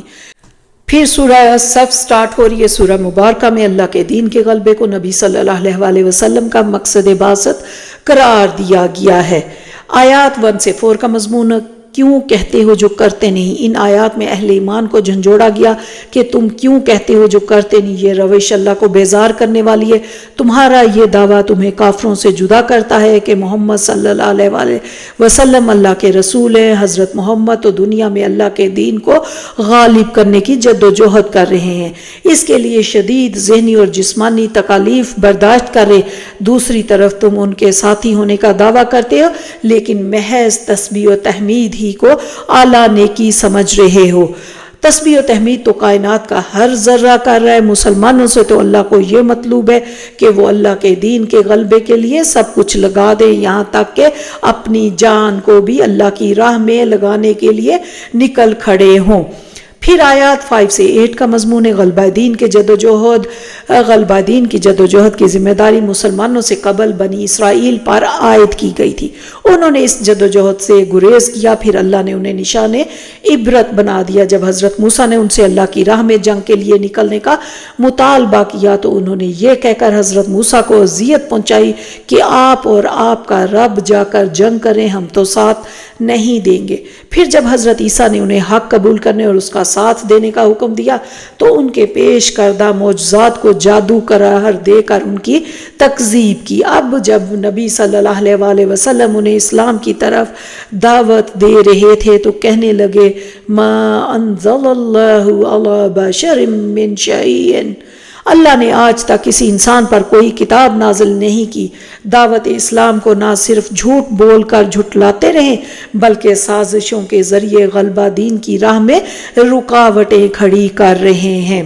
پھر سورہ صف سٹارٹ ہو رہی ہے۔ سورہ مبارکہ میں اللہ کے دین کے غلبے کو نبی صلی اللہ علیہ وسلم کا مقصد بعثت قرار دیا گیا ہے۔ آیات 1 سے 4 کا مضمون کیوں کہتے ہو جو کرتے نہیں۔ ان آیات میں اہل ایمان کو جھنجھوڑا گیا کہ تم کیوں کہتے ہو جو کرتے نہیں۔ یہ روش اللہ کو بیزار کرنے والی ہے۔ تمہارا یہ دعویٰ تمہیں کافروں سے جدا کرتا ہے کہ محمد صلی اللہ علیہ وسلم اللہ کے رسول ہیں۔ حضرت محمد تو دنیا میں اللہ کے دین کو غالب کرنے کی جد و جہد کر رہے ہیں، اس کے لیے شدید ذہنی اور جسمانی تکالیف برداشت کر رہے۔ دوسری طرف تم ان کے ساتھی ہونے کا دعویٰ کرتے ہو لیکن محض تسبیح و تحمید ہی کو اعلیٰ نیکی سمجھ رہے ہو۔ تسبیح و تحمید تو کائنات کا ہر ذرہ کر رہا ہے۔ مسلمانوں سے تو اللہ کو یہ مطلوب ہے کہ وہ اللہ کے دین کے غلبے کے لیے سب کچھ لگا دے، یہاں تک کہ اپنی جان کو بھی اللہ کی راہ میں لگانے کے لیے نکل کھڑے ہوں۔ پھر آیات 5 سے 8 کا مضمون غلبہ دین کی جدوجہد کی ذمہ داری مسلمانوں سے قبل بنی اسرائیل پر عائد کی گئی تھی۔ انہوں نے اس جدوجہد سے گریز کیا، پھر اللہ نے انہیں نشان عبرت بنا دیا۔ جب حضرت موسیٰ نے ان سے اللہ کی راہ میں جنگ کے لیے نکلنے کا مطالبہ کیا تو انہوں نے یہ کہہ کر حضرت موسیٰ کو اذیت پہنچائی کہ آپ اور آپ کا رب جا کر جنگ کریں، ہم تو ساتھ نہیں دیں گے۔ پھر جب حضرت عیسیٰ نے انہیں حق قبول کرنے اور اس کا ساتھ دینے کا حکم دیا تو ان کے پیش کردہ معجزات کو جادو قرار دے کر ان کی تکذیب کی۔ اب جب نبی صلی اللہ علیہ وسلم انہیں اسلام کی طرف دعوت دے رہے تھے تو کہنے لگے ما انزل اللہ علی بشر من شیء، اللہ نے آج تک کسی انسان پر کوئی کتاب نازل نہیں کی۔ دعوت اسلام کو نہ صرف جھوٹ بول کر جھٹلاتے رہیں بلکہ سازشوں کے ذریعے غلبہ دین کی راہ میں رکاوٹیں کھڑی کر رہے ہیں۔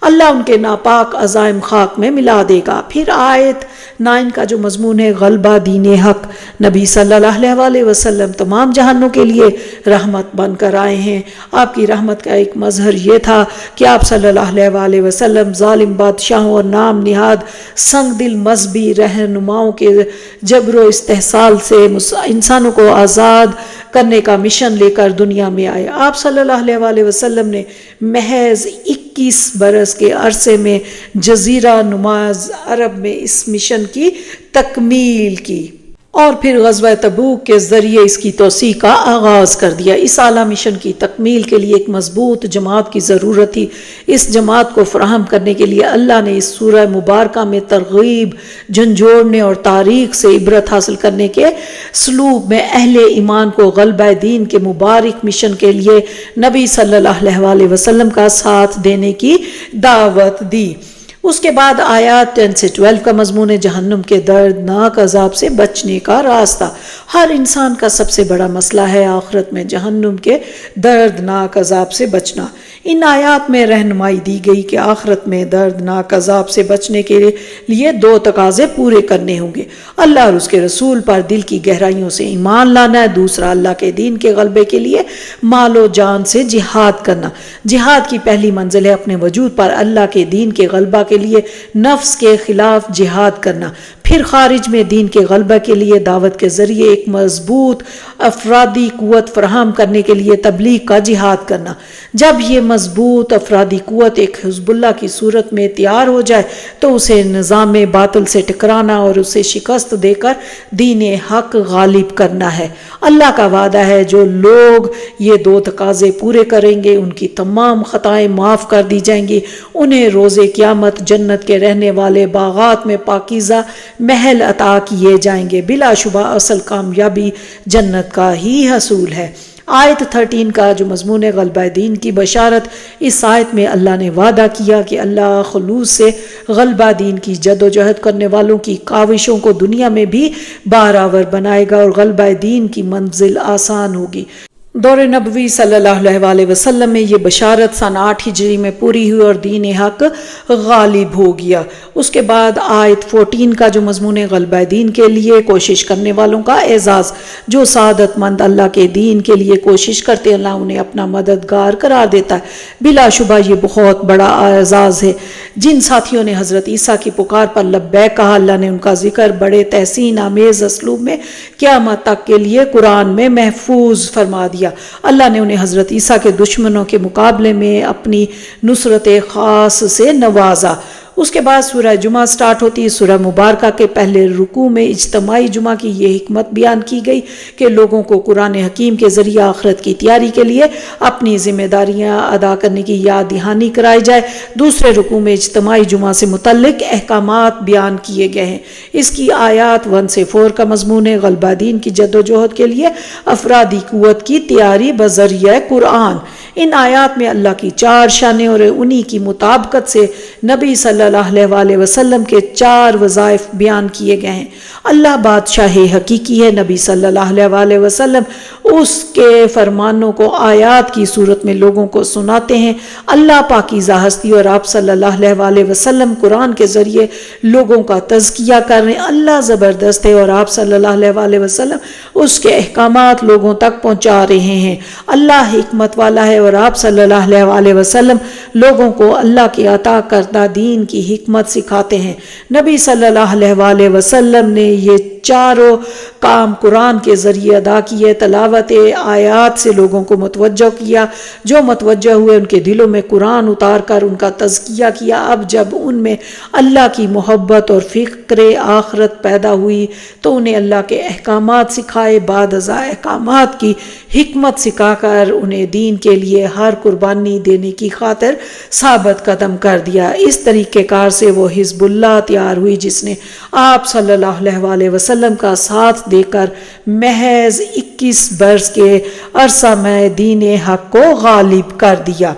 اللہ ان کے ناپاک عزائم خاک میں ملا دے گا۔ پھر آیت 9 کا جو مضمون ہے غلبہ دین حق، نبی صلی اللہ علیہ وسلم تمام جہانوں کے لیے رحمت بن کر آئے ہیں۔ آپ کی رحمت کا ایک مظہر یہ تھا کہ آپ صلی اللہ علیہ وسلم ظالم بادشاہوں اور نام نہاد سنگ دل مذہبی رہنماؤں کے جبر و استحصال سے انسانوں کو آزاد کرنے کا مشن لے کر دنیا میں آئے۔ آپ صلی اللہ علیہ وسلم نے محض 21 برس کے عرصے میں جزیرہ نماز عرب میں اس مشن کی تکمیل کی اور پھر غزوہ تبوک کے ذریعے اس کی توسیع کا آغاز کر دیا۔ اس اعلیٰ مشن کی تکمیل کے لیے ایک مضبوط جماعت کی ضرورت تھی۔ اس جماعت کو فراہم کرنے کے لیے اللہ نے اس سورہ مبارکہ میں ترغیب، جھنجھوڑنے اور تاریخ سے عبرت حاصل کرنے کے اسلوب میں اہل ایمان کو غلبہ دین کے مبارک مشن کے لیے نبی صلی اللہ علیہ وسلم کا ساتھ دینے کی دعوت دی۔ اس کے بعد آیات 10 سے 12 کا مضمون جہنم کے دردناک عذاب سے بچنے کا راستہ۔ ہر انسان کا سب سے بڑا مسئلہ ہے آخرت میں جہنم کے دردناک عذاب سے بچنا۔ ان آیات میں رہنمائی دی گئی کہ آخرت میں دردناک عذاب سے بچنے کے لیے 2 تقاضے پورے کرنے ہوں گے: اللہ اور اس کے رسول پر دل کی گہرائیوں سے ایمان لانا ہے، دوسرا اللہ کے دین کے غلبے کے لیے مال و جان سے جہاد کرنا۔ جہاد کی پہلی منزل ہے اپنے وجود پر اللہ کے دین کے غلبہ کے لیے نفس کے خلاف جہاد کرنا، پھر خارج میں دین کے غلبہ کے لیے دعوت کے ذریعے ایک مضبوط افرادی قوت فراہم کرنے کے لیے تبلیغ کا جہاد کرنا۔ جب یہ مضبوط افرادی قوت ایک حزب اللہ کی صورت میں تیار ہو جائے تو اسے نظام باطل سے ٹکرانا اور اسے شکست دے کر دین حق غالب کرنا ہے۔ اللہ کا وعدہ ہے جو لوگ یہ 2 تقاضے پورے کریں گے ان کی تمام خطائیں معاف کر دی جائیں گی، انہیں روز قیامت جنت کے رہنے والے باغات میں پاکیزہ محل عطا کیے جائیں گے۔ بلا شبہ اصل کامیابی جنت کا ہی حصول ہے۔ آیت 13 کا جو مضمون غلبہ دین کی بشارت، اس آیت میں اللہ نے وعدہ کیا کہ اللہ خلوص سے غلبہ دین کی جد و جہد کرنے والوں کی کاوشوں کو دنیا میں بھی بارآور بنائے گا اور غلبہ دین کی منزل آسان ہوگی۔ دور نبوی صلی اللہ علیہ وسلم میں یہ بشارت سن 8 ہجری میں پوری ہوئی اور دین حق غالب ہو گیا۔ اس کے بعد آیت 14 کا جو مضمون غلبہ دین کے لیے کوشش کرنے والوں کا اعزاز، جو سعادت مند اللہ کے دین کے لیے کوشش کرتے ہیں اللہ انہیں اپنا مددگار قرار دیتا ہے۔ بلا شبہ یہ بہت بڑا اعزاز ہے۔ جن ساتھیوں نے حضرت عیسیٰ کی پکار پر لبیک کہا، اللہ نے ان کا ذکر بڑے تحسین آمیز اسلوب میں قیامت تک کے لیے قرآن میں محفوظ فرما دیا۔ اللہ نے انہیں حضرت عیسیٰ کے دشمنوں کے مقابلے میں اپنی نصرت خاص سے نوازا۔ اس کے بعد سورہ جمعہ سٹارٹ ہوتی ہے۔ سورہ مبارکہ کے پہلے رکوع میں اجتماعی جمعہ کی یہ حکمت بیان کی گئی کہ لوگوں کو قرآن حکیم کے ذریعے آخرت کی تیاری کے لیے اپنی ذمہ داریاں ادا کرنے کی یاد دہانی کرائی جائے۔ دوسرے رکوع میں اجتماعی جمعہ سے متعلق احکامات بیان کیے گئے ہیں۔ اس کی آیات 1 سے 4 کا مضمون ہے غلبہ دین کی جد و جہد کے لیے افرادی قوت کی تیاری بذریعہ قرآن۔ ان آیات میں اللہ کی 4 شانیں اور انہی کی مطابقت سے نبی صلی اللہ علیہ وسلم کے 4 وظائف بیان کیے گئے ہیں۔ اللہ بادشاہ حقیقی ہے، نبی صلی اللہ علیہ وسلم اس کے فرمانوں کو آیات کی صورت میں لوگوں کو سناتے ہیں۔ اللہ پاکیزہ ہستی اور آپ صلی اللہ علیہ وسلم قرآن کے ذریعے لوگوں کا تزکیہ کر رہے ہیں۔ اللہ زبردست ہے اور آپ صلی اللہ علیہ وسلم اس کے احکامات لوگوں تک پہنچا رہے ہیں۔ اللہ حکمت والا ہے اور آپ صلی اللہ علیہ وسلم لوگوں کو اللہ کے عطا کردہ دین کی حکمت سکھاتے ہیں۔ نبی صلی اللہ علیہ وسلم نے یہ چاروں کام قرآن کے ذریعے ادا کیے۔ تلاوت آیات سے لوگوں کو متوجہ کیا، جو متوجہ ہوئے ان کے دلوں میں قرآن اتار کر ان کا تزکیہ کیا۔ اب جب ان میں اللہ کی محبت اور فکر آخرت پیدا ہوئی تو انہیں اللہ کے احکامات سکھائے، بعد ازاں احکامات کی حکمت سکھا کر انہیں دین کے لیے ہر قربانی دینے کی خاطر ثابت قدم کر دیا۔ اس طریقہ کار سے وہ حزب اللہ تیار ہوئی جس نے آپ صلی اللہ علیہ وسلم کا ساتھ دے کر محض 21 برس کے عرصہ میں دین حق کو غالب کر دیا۔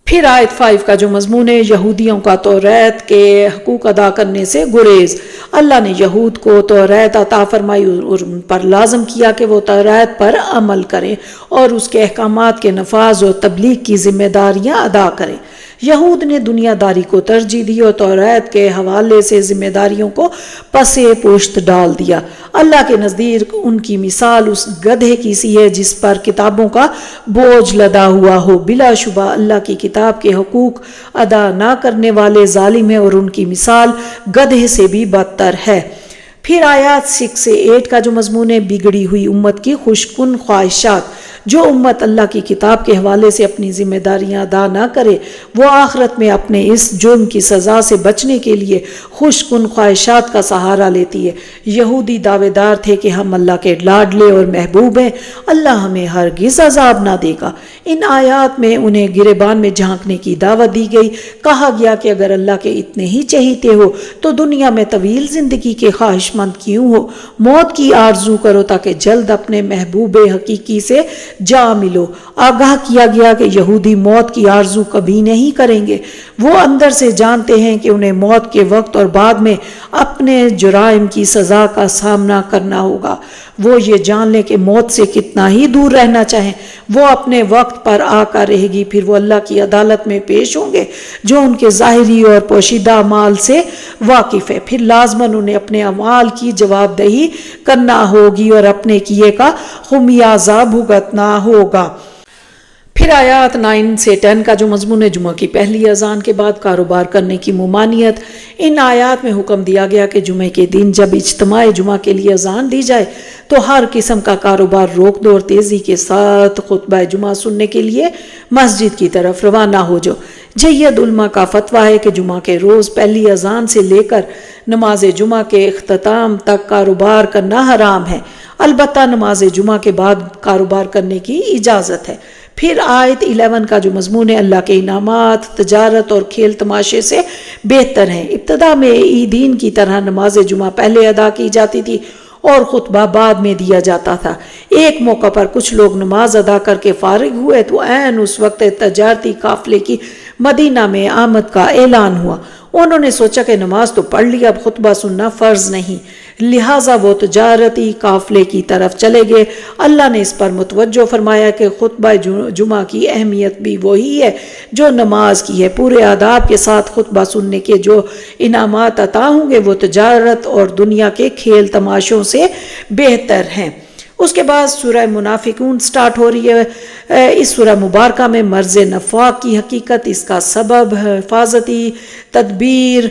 پھر آیت 5 کا جو مضمون ہے یہودیوں کا توریت کے حقوق ادا کرنے سے گریز۔ اللہ نے یہود کو توریت عطا فرمائی اور ان پر لازم کیا کہ وہ توریت پر عمل کریں اور اس کے احکامات کے نفاذ اور تبلیغ کی ذمہ داریاں ادا کریں۔ یہود نے دنیا داری کو ترجیح دی اور توریت کے حوالے سے ذمہ داریوں کو پسے پشت ڈال دیا۔ اللہ کے نزدیک ان کی مثال اس گدھے کی سی ہے جس پر کتابوں کا بوجھ لدا ہوا ہو۔ بلا شبہ اللہ کی کتاب کے حقوق ادا نہ کرنے والے ظالم ہیں اور ان کی مثال گدھے سے بھی بدتر ہے۔ پھر آیات 6 سے 8 کا جو مضمون ہے بگڑی ہوئی امت کی خوشکن خواہشات۔ جو امت اللہ کی کتاب کے حوالے سے اپنی ذمہ داریاں ادا نہ کرے وہ آخرت میں اپنے اس جرم کی سزا سے بچنے کے لیے خوشکن خواہشات کا سہارا لیتی ہے۔ یہودی دعوے دار تھے کہ ہم اللہ کے لاڈلے اور محبوب ہیں، اللہ ہمیں ہرگز عذاب نہ دے گا۔ ان آیات میں انہیں گریبان میں جھانکنے کی دعوت دی گئی۔ کہا گیا کہ اگر اللہ کے اتنے ہی چہیتے ہو تو دنیا میں طویل زندگی کے خواہش مند کیوں ہو؟ موت کی آرزو کرو تاکہ جلد اپنے محبوب حقیقی سے جا ملو۔ آگاہ کیا گیا کہ یہودی موت کی آرزو کبھی نہیں کریں گے۔ وہ اندر سے جانتے ہیں کہ انہیں موت کے وقت اور بعد میں اپنے جرائم کی سزا کا سامنا کرنا ہوگا۔ وہ یہ جان لیں کہ موت سے کتنا ہی دور رہنا چاہیں، وہ اپنے وقت پر آ کر رہے گی۔ پھر وہ اللہ کی عدالت میں پیش ہوں گے جو ان کے ظاہری اور پوشیدہ اعمال سے واقف ہے۔ پھر لازماً انہیں اپنے اعمال کی جواب دہی کرنا ہوگی اور اپنے کیے کا خمیازہ بھگتنا ہوگا۔ پھر آیات 9 سے 10 کا جو مضمون ہے جمعہ کی پہلی اذان کے بعد کاروبار کرنے کی ممانعت۔ ان آیات میں حکم دیا گیا کہ جمعے کے دن جب اجتماع جمعہ کے لیے اذان دی جائے تو ہر قسم کا کاروبار روک دو اور تیزی کے ساتھ خطبہ جمعہ سننے کے لیے مسجد کی طرف روانہ ہو جاؤ۔ جید علماء کا فتویٰ ہے کہ جمعہ کے روز پہلی اذان سے لے کر نماز جمعہ کے اختتام تک کاروبار کرنا حرام ہے، البتہ نماز جمعہ کے بعد کاروبار کرنے کی اجازت ہے۔ پھر آیت 11 کا جو مضمون ہے اللہ کے انعامات تجارت اور کھیل تماشے سے بہتر ہیں۔ ابتدا میں عیدین کی طرح نماز جمعہ پہلے ادا کی جاتی تھی اور خطبہ بعد میں دیا جاتا تھا۔ ایک موقع پر کچھ لوگ نماز ادا کر کے فارغ ہوئے تو عین اس وقت تجارتی قافلے کی مدینہ میں آمد کا اعلان ہوا۔ انہوں نے سوچا کہ نماز تو پڑھ لی، اب خطبہ سننا فرض نہیں، لہٰذا وہ تجارتی قافلے کی طرف چلے گئے۔ اللہ نے اس پر متوجہ فرمایا کہ خطبہ جمعہ کی اہمیت بھی وہی ہے جو نماز کی ہے۔ پورے آداب کے ساتھ خطبہ سننے کے جو انعامات عطا ہوں گے وہ تجارت اور دنیا کے کھیل تماشوں سے بہتر ہیں۔ اس کے بعد سورہ منافقون سٹارٹ ہو رہی ہے۔ اس سورہ مبارکہ میں مرض نفاق کی حقیقت، اس کا سبب، حفاظتی تدبیر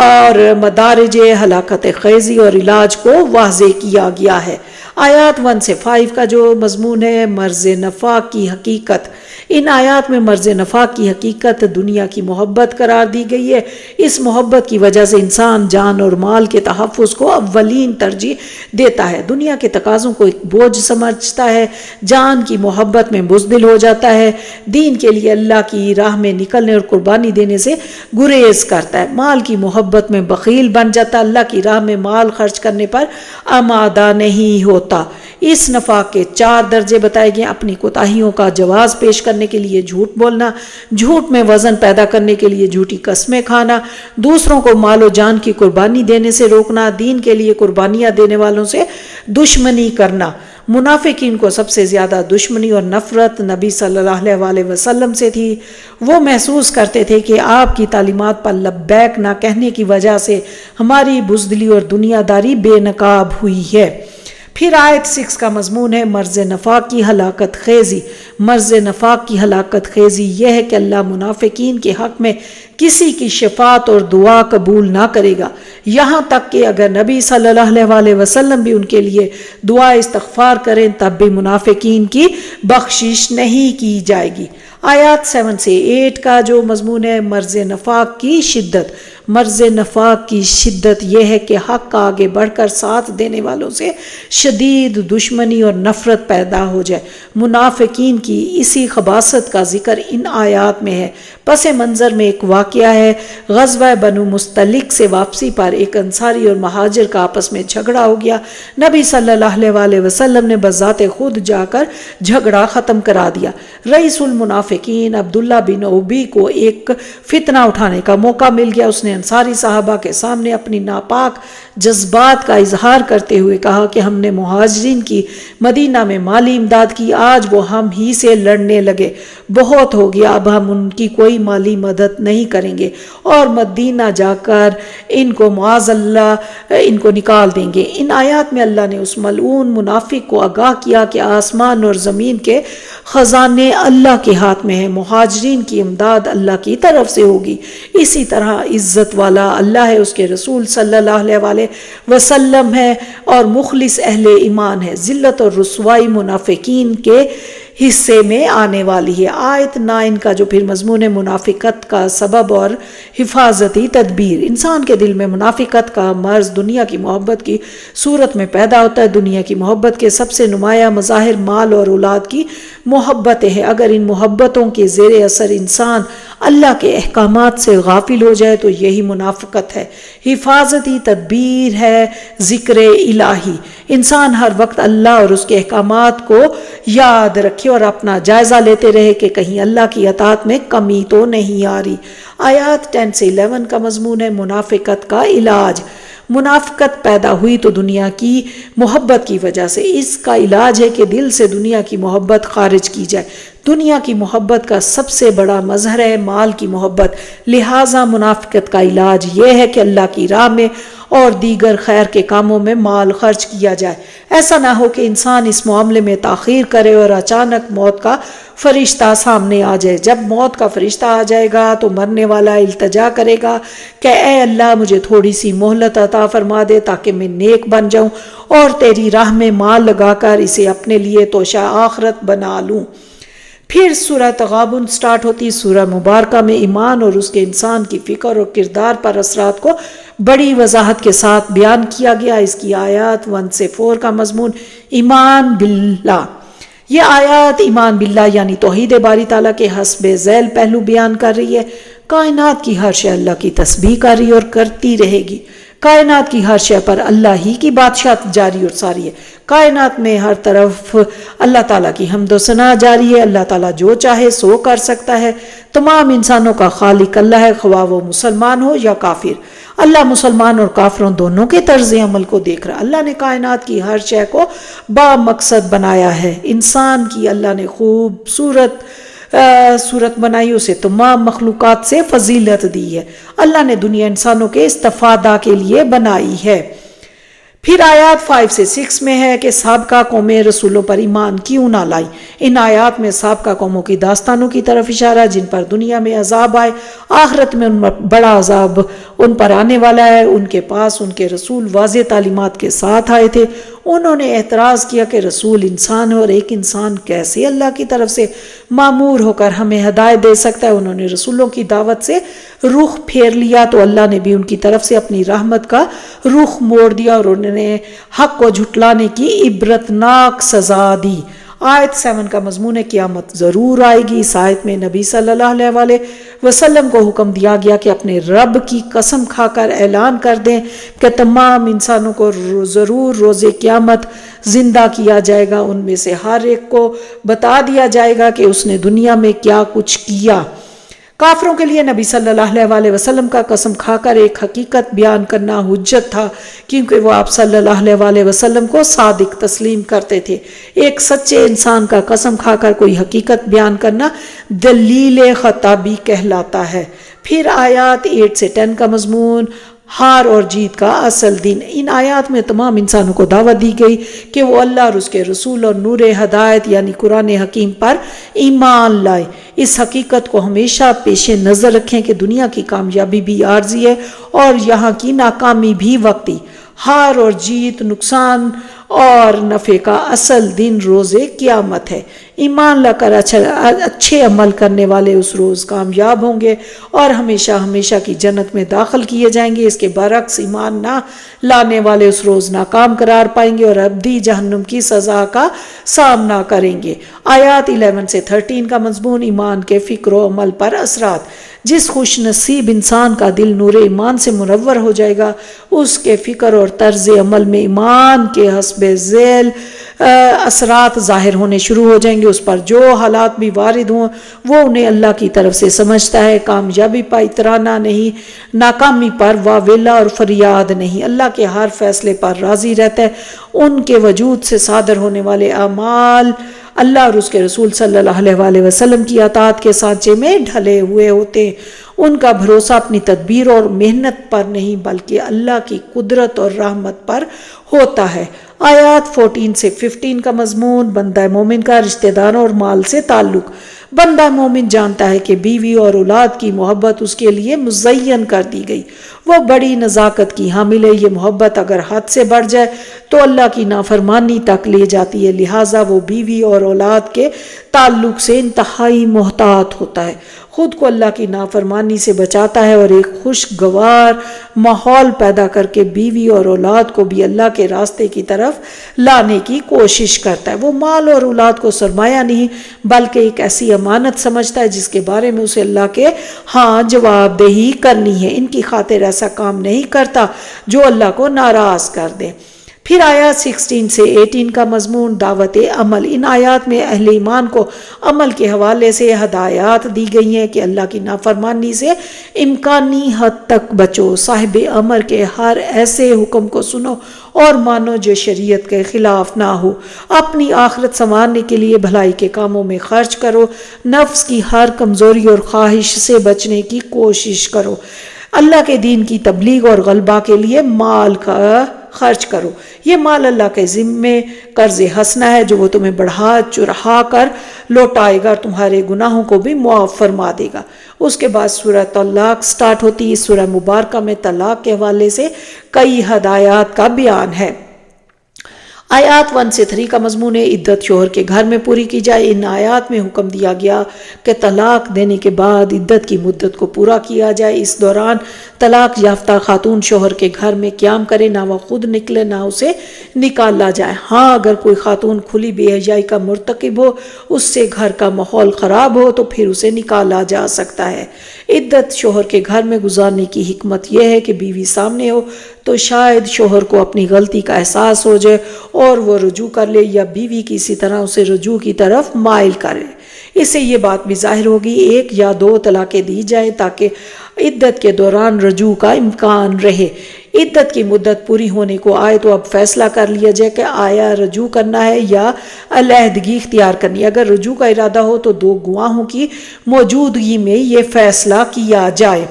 اور مدارج ہلاکت خیزی اور علاج کو واضح کیا گیا ہے۔ آیات 1 سے 5 کا جو مضمون ہے مرض نفاق کی حقیقت۔ ان آیات میں مرض نفاق کی حقیقت دنیا کی محبت قرار دی گئی ہے۔ اس محبت کی وجہ سے انسان جان اور مال کے تحفظ کو اولین ترجیح دیتا ہے، دنیا کے تقاضوں کو ایک بوجھ سمجھتا ہے، جان کی محبت میں بزدل ہو جاتا ہے، دین کے لیے اللہ کی راہ میں نکلنے اور قربانی دینے سے گریز کرتا ہے، مال کی محبت میں بخیل بن جاتا ہے، اللہ کی راہ میں مال خرچ کرنے پر آمادہ نہیں ہوتا۔ اس نفاق کے 4 درجے بتائے گئے: اپنی کوتاہیوں کا جواز پیش کرنے کے لیے جھوٹ بولنا، جھوٹ میں وزن پیدا کرنے کے لیے جھوٹی قسمیں کھانا، دوسروں کو مال و جان کی قربانی دینے سے روکنا، دین کے لیے قربانیاں دینے والوں سے دشمنی کرنا۔ منافقین کو سب سے زیادہ دشمنی اور نفرت نبی صلی اللہ علیہ وسلم سے تھی۔ وہ محسوس کرتے تھے کہ آپ کی تعلیمات پر لبیک نہ کہنے کی وجہ سے ہماری بزدلی اور دنیا داری بے نقاب ہوئی ہے۔ پھر آیت 6 کا مضمون ہے مرض نفاق کی ہلاکت خیزی۔ مرض نفاق کی ہلاکت خیزی یہ ہے کہ اللہ منافقین کے حق میں کسی کی شفاعت اور دعا قبول نہ کرے گا، یہاں تک کہ اگر نبی صلی اللہ علیہ وسلم بھی ان کے لیے دعا استغفار کریں تب بھی منافقین کی بخشش نہیں کی جائے گی۔ آیات 7 سے 8 کا جو مضمون ہے مرض نفاق کی شدت۔ مرض نفاق کی شدت یہ ہے کہ حق کا آگے بڑھ کر ساتھ دینے والوں سے شدید دشمنی اور نفرت پیدا ہو جائے۔ منافقین کی اسی خباثت کا ذکر ان آیات میں ہے۔ پس منظر میں ایک واقعہ ہے، غزوہ بنو مستلق سے واپسی پر ایک انصاری اور مہاجر کا آپس میں جھگڑا ہو گیا۔ نبی صلی اللہ علیہ وسلم نے بذات خود جا کر جھگڑا ختم کرا دیا۔ رئیس المنافقین عبداللہ بن ابی کو ایک فتنہ اٹھانے کا موقع مل گیا۔ اس نے انصاری صحابہ کے سامنے اپنی ناپاک جذبات کا اظہار کرتے ہوئے کہا کہ ہم نے مہاجرین کی مدینہ میں مالی امداد کی، آج وہ ہم ہی سے لڑنے لگے، بہت ہو گیا، اب ہم ان کی کوئی مالی مدد نہیں کریں گے اور مدینہ جا کر ان کو معاذ اللہ ان کو نکال دیں گے۔ ان آیات میں اللہ نے اس ملعون منافق کو آگاہ کیا کہ آسمان اور زمین کے خزانے اللہ کے ہاتھ میں ہیں، مہاجرین کی امداد اللہ کی طرف سے ہوگی۔ اسی طرح عزت والا اللہ ہے، اس کے رسول صلی اللہ علیہ وسلم ہے اور مخلص اہل ایمان ہے۔ ذلت اور رسوائی منافقین کے حصے میں آنے والی ہے۔ آیت 9 کا جو پھر مضمون ہے منافقت کا سبب اور حفاظتی تدبیر۔ انسان کے دل میں منافقت کا مرض دنیا کی محبت کی صورت میں پیدا ہوتا ہے۔ دنیا کی محبت کے سب سے نمایاں مظاہر مال اور اولاد کی محبتیں ہیں۔ اگر ان محبتوں کے زیر اثر انسان اللہ کے احکامات سے غافل ہو جائے تو یہی منافقت ہے۔ حفاظتی تدبیر ہے ذکر الہی۔ انسان ہر وقت اللہ اور اس کے احکامات کو یاد رکھے اور اپنا جائزہ لیتے رہے کہ کہیں اللہ کی اطاعت میں کمی تو نہیں آ رہی۔ آیات 10 سے 11 کا مضمون ہے منافقت کا علاج۔ منافقت پیدا ہوئی تو دنیا کی محبت کی وجہ سے۔ اس کا علاج ہے کہ دل سے دنیا کی محبت خارج کی جائے۔ دنیا کی محبت کا سب سے بڑا مظہر ہے مال کی محبت، لہٰذا منافقت کا علاج یہ ہے کہ اللہ کی راہ میں اور دیگر خیر کے کاموں میں مال خرچ کیا جائے۔ ایسا نہ ہو کہ انسان اس معاملے میں تاخیر کرے اور اچانک موت کا فرشتہ سامنے آ جائے۔ جب موت کا فرشتہ آ جائے گا تو مرنے والا التجا کرے گا کہ اے اللہ مجھے تھوڑی سی مہلت عطا فرما دے تاکہ میں نیک بن جاؤں اور تیری راہ میں مال لگا کر اسے اپنے لیے توشہ آخرت بنا لوں۔ پھر سورہ تغابن سٹارٹ ہوتی۔ سورہ مبارکہ میں ایمان اور اس کے انسان کی فکر اور کردار پر اثرات کو بڑی وضاحت کے ساتھ بیان کیا گیا۔ اس کی آیات 1 سے 4 کا مضمون ایمان باللہ۔ یہ آیات ایمان باللہ یعنی توحید باری تعالیٰ کے حسب ذیل پہلو بیان کر رہی ہے۔ کائنات کی ہر شے اللہ کی تسبیح کر رہی اور کرتی رہے گی۔ کائنات کی ہر شے پر اللہ ہی کی بادشاہت جاری اور ساری ہے۔ کائنات میں ہر طرف اللہ تعالیٰ کی حمد و ثنا جاری ہے۔ اللہ تعالیٰ جو چاہے سو کر سکتا ہے۔ تمام انسانوں کا خالق اللہ ہے، خواہ وہ مسلمان ہو یا کافر۔ اللہ مسلمان اور کافروں دونوں کے طرز عمل کو دیکھ رہا۔ اللہ نے کائنات کی ہر شے کو با مقصد بنایا ہے۔ انسان کی اللہ نے خوبصورت صورت بنائی، اسے تمام مخلوقات سے فضیلت دی ہے۔ اللہ نے دنیا انسانوں کے استفادہ کے لیے بنائی ہے۔ پھر آیات 5 سے 6 میں ہے کہ سابقہ قومیں رسولوں پر ایمان کیوں نہ لائی۔ ان آیات میں سابقہ قوموں کی داستانوں کی طرف اشارہ جن پر دنیا میں عذاب آئے، آخرت میں ان پر بڑا عذاب ان پر آنے والا ہے۔ ان کے پاس ان کے رسول واضح تعلیمات کے ساتھ آئے تھے۔ انہوں نے اعتراض کیا کہ رسول انسان ہے اور ایک انسان کیسے اللہ کی طرف سے مامور ہو کر ہمیں ہدایت دے سکتا ہے۔ انہوں نے رسولوں کی دعوت سے رخ پھیر لیا تو اللہ نے بھی ان کی طرف سے اپنی رحمت کا رخ موڑ دیا اور انہوں نے حق کو جھٹلانے کی عبرتناک سزا دی۔ آیت 7 کا مضمون ہے قیامت ضرور آئے گی۔ اس آیت میں نبی صلی اللہ علیہ وآلہ وسلم کو حکم دیا گیا کہ اپنے رب کی قسم کھا کر اعلان کر دیں کہ تمام انسانوں کو ضرور روز قیامت زندہ کیا جائے گا۔ ان میں سے ہر ایک کو بتا دیا جائے گا کہ اس نے دنیا میں کیا کچھ کیا۔ کافروں کے لیے نبی صلی اللہ علیہ وآلہ وسلم کا قسم کھا کر ایک حقیقت بیان کرنا حجت تھا، کیونکہ وہ آپ صلی اللہ علیہ وآلہ وسلم کو صادق تسلیم کرتے تھے۔ ایک سچے انسان کا قسم کھا کر کوئی حقیقت بیان کرنا دلیل خطابی کہلاتا ہے۔ پھر آیات 8 سے 10 کا مضمون ہار اور جیت کا اصل دن۔ ان آیات میں تمام انسانوں کو دعوت دی گئی کہ وہ اللہ اور اس کے رسول اور نور ہدایت یعنی قرآن حکیم پر ایمان لائے۔ اس حقیقت کو ہمیشہ پیش نظر رکھیں کہ دنیا کی کامیابی بھی عارضی ہے اور یہاں کی ناکامی بھی وقتی۔ ہار اور جیت، نقصان اور نفع کا اصل دن روز قیامت ہے۔ ایمان لا کر اچھے عمل کرنے والے اس روز کامیاب ہوں گے اور ہمیشہ ہمیشہ کی جنت میں داخل کیے جائیں گے۔ اس کے برعکس ایمان نہ لانے والے اس روز ناکام قرار پائیں گے اور ابدی جہنم کی سزا کا سامنا کریں گے۔ آیات 11 سے 13 کا مضمون ایمان کے فکر و عمل پر اثرات۔ جس خوش نصیب انسان کا دل نور ایمان سے منور ہو جائے گا، اس کے فکر اور طرز عمل میں ایمان کے حسب ذیل اثرات ظاہر ہونے شروع ہو جائیں گے۔ اس پر جو حالات بھی وارد ہوں وہ انہیں اللہ کی طرف سے سمجھتا ہے۔ کامیابی پر اترانا نہیں، ناکامی پر واویلا اور فریاد نہیں، اللہ کے ہر فیصلے پر راضی رہتا ہے۔ ان کے وجود سے صادر ہونے والے اعمال اللہ اور اس کے رسول صلی اللہ علیہ وآلہ وسلم کی اطاعت کے سانچے میں ڈھلے ہوئے ہوتے ہیں۔ ان کا بھروسہ اپنی تدبیر اور محنت پر نہیں بلکہ اللہ کی قدرت اور رحمت پر ہوتا ہے۔ آیات 14 سے 15 کا مضمون بندہ مومن کا رشتہ داروں اور مال سے تعلق۔ بندہ مومن جانتا ہے کہ بیوی اور اولاد کی محبت اس کے لیے مزین کر دی گئی، وہ بڑی نزاکت کی حامل ہے۔ یہ محبت اگر حد سے بڑھ جائے تو اللہ کی نافرمانی تک لے جاتی ہے، لہٰذا وہ بیوی اور اولاد کے تعلق سے انتہائی محتاط ہوتا ہے، خود کو اللہ کی نافرمانی سے بچاتا ہے اور ایک خوشگوار ماحول پیدا کر کے بیوی اور اولاد کو بھی اللہ کے راستے کی طرف لانے کی کوشش کرتا ہے۔ وہ مال اور اولاد کو سرمایہ نہیں بلکہ ایک ایسی امانت سمجھتا ہے جس کے بارے میں اسے اللہ کے ہاں جواب دہی کرنی ہے۔ ان کی خاطر ایسا کام نہیں کرتا جو اللہ کو ناراض کر دے۔ پھر آیات 16 سے 18 کا مضمون دعوت عمل۔ ان آیات میں اہل ایمان کو عمل کے حوالے سے ہدایات دی گئی ہیں کہ اللہ کی نافرمانی سے امکانی حد تک بچو، صاحب امر کے ہر ایسے حکم کو سنو اور مانو جو شریعت کے خلاف نہ ہو، اپنی آخرت سنوارنے کے لیے بھلائی کے کاموں میں خرچ کرو، نفس کی ہر کمزوری اور خواہش سے بچنے کی کوشش کرو، اللہ کے دین کی تبلیغ اور غلبہ کے لیے مال کا خرچ کرو۔ یہ مال اللہ کے ذمے قرض حسنہ ہے جو وہ تمہیں بڑھا چڑھا کر لوٹائے گا اور تمہارے گناہوں کو بھی معاف فرما دے گا۔ اس کے بعد سورہ طلاق سٹارٹ ہوتی ہے۔ اس سورہ مبارکہ میں طلاق کے حوالے سے کئی ہدایات کا بیان ہے۔ آیات 1 سے 3 کا مضمون ہے عدت شوہر کے گھر میں پوری کی جائے۔ ان آیات میں حکم دیا گیا کہ طلاق دینے کے بعد عدت کی مدت کو پورا کیا جائے۔ اس دوران طلاق یافتہ خاتون شوہر کے گھر میں قیام کرے، نہ وہ خود نکلے نہ اسے نکالا جائے۔ ہاں اگر کوئی خاتون کھلی بے حیائی کا مرتکب ہو، اس سے گھر کا ماحول خراب ہو تو پھر اسے نکالا جا سکتا ہے۔ عدت شوہر کے گھر میں گزارنے کی حکمت یہ ہے کہ بیوی سامنے ہو تو شاید شوہر کو اپنی غلطی کا احساس ہو جائے اور وہ رجوع کر لے، یا بیوی کسی طرح اسے رجوع کی طرف مائل کرے۔ اس سے یہ بات بھی ظاہر ہوگی 1 یا 2 طلاقیں دی جائیں تاکہ عدت کے دوران رجوع کا امکان رہے۔ عدت کی مدت پوری ہونے کو آئے تو اب فیصلہ کر لیا جائے کہ آیا رجوع کرنا ہے یا علیحدگی اختیار کرنی ہے۔ اگر رجوع کا ارادہ ہو تو 2 گواہوں کی موجودگی میں یہ فیصلہ کیا جائے۔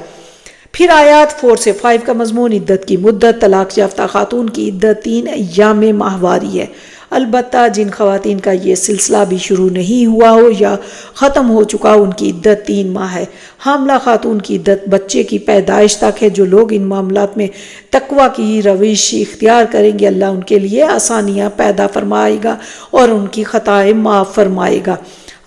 پھر آیات 4 سے 5 کا مضمون عدت کی مدت۔ طلاق یافتہ خاتون کی عدت 3 ایام ماہواری ہے، البتہ جن خواتین کا یہ سلسلہ بھی شروع نہیں ہوا ہو یا ختم ہو چکا ان کی عدت 3 ماہ ہے۔ حاملہ خاتون کی عدت بچے کی پیدائش تک ہے۔ جو لوگ ان معاملات میں تقوی کی روش اختیار کریں گے اللہ ان کے لیے آسانیاں پیدا فرمائے گا اور ان کی خطائیں معاف فرمائے گا۔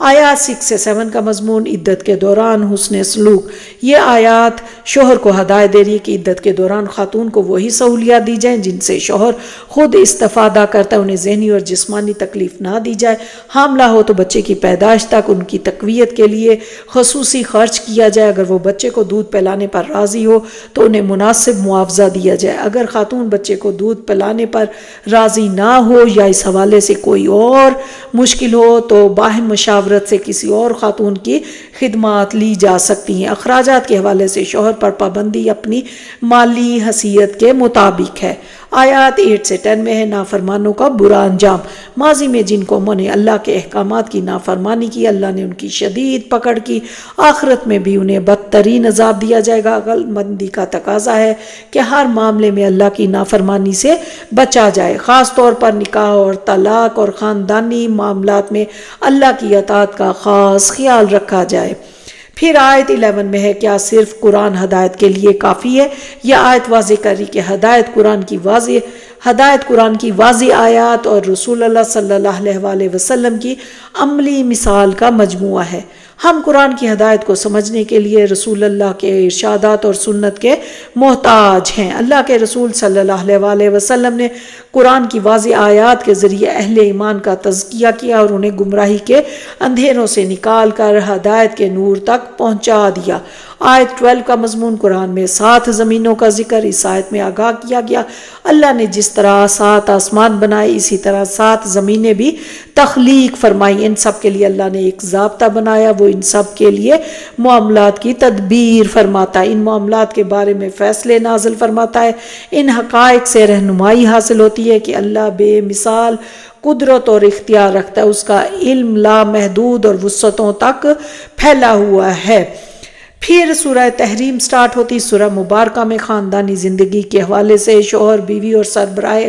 آیات 6 سے 7 کا مضمون عدت کے دوران حسن سلوک۔ یہ آیات شوہر کو ہدایت دے رہی ہے کہ عدت کے دوران خاتون کو وہی سہولیات دی جائیں جن سے شوہر خود استفادہ کرتا ہے، انہیں ذہنی اور جسمانی تکلیف نہ دی جائے۔ حاملہ ہو تو بچے کی پیدائش تک ان کی تقویت کے لیے خصوصی خرچ کیا جائے۔ اگر وہ بچے کو دودھ پلانے پر راضی ہو تو انہیں مناسب معاوضہ دیا جائے۔ اگر خاتون بچے کو دودھ پلانے پر راضی نہ ہو یا اس حوالے سے کوئی اور مشکل ہو تو باہم مشاورت سے کسی اور خاتون کی خدمات لی جا سکتی ہیں۔ اخراجات کے حوالے سے شوہر پر پابندی اپنی مالی حیثیت کے مطابق ہے۔ آیات 8 سے 10 میں ہے نافرمانوں کا برا انجام۔ ماضی میں جن قوموں نے اللہ کے احکامات کی نافرمانی کی، اللہ نے ان کی شدید پکڑ کی، آخرت میں بھی انہیں بدترین عذاب دیا جائے گا۔ عقل مندی کا تقاضا ہے کہ ہر معاملے میں اللہ کی نافرمانی سے بچا جائے، خاص طور پر نکاح اور طلاق اور خاندانی معاملات میں اللہ کی اطاعت کا خاص خیال رکھا جائے۔ پھر آیت 11 میں ہے کیا صرف قرآن ہدایت کے لیے کافی ہے؟ یہ آیت واضح کر رہی کہ ہدایت قرآن کی واضح آیات اور رسول اللہ صلی اللہ علیہ وآلہ وسلم کی عملی مثال کا مجموعہ ہے۔ ہم قرآن کی ہدایت کو سمجھنے کے لیے رسول اللہ کے ارشادات اور سنت کے محتاج ہیں۔ اللہ کے رسول صلی اللہ علیہ وآلہ وسلم نے قرآن کی واضح آیات کے ذریعے اہل ایمان کا تزکیہ کیا اور انہیں گمراہی کے اندھیروں سے نکال کر ہدایت کے نور تک پہنچا دیا۔ آیت 12 کا مضمون قرآن میں 7 زمینوں کا ذکر۔ اس آیت میں آگاہ کیا گیا اللہ نے جس طرح 7 آسمان بنائے اسی طرح 7 زمینیں بھی تخلیق فرمائی۔ ان سب کے لیے اللہ نے ایک ضابطہ بنایا، وہ ان سب کے لیے معاملات کی تدبیر فرماتا ہے، ان معاملات کے بارے میں فیصلے نازل فرماتا ہے۔ ان حقائق سے رہنمائی حاصل ہوتی ہے کہ اللہ بے مثال قدرت اور اختیار رکھتا ہے، اس کا علم لامحدود اور وسعتوں تک پھیلا ہوا ہے۔ پھر سورہ تحریم سٹارٹ ہوتی۔ سورہ مبارکہ میں خاندانی زندگی کے حوالے سے شوہر بیوی اور سربراہ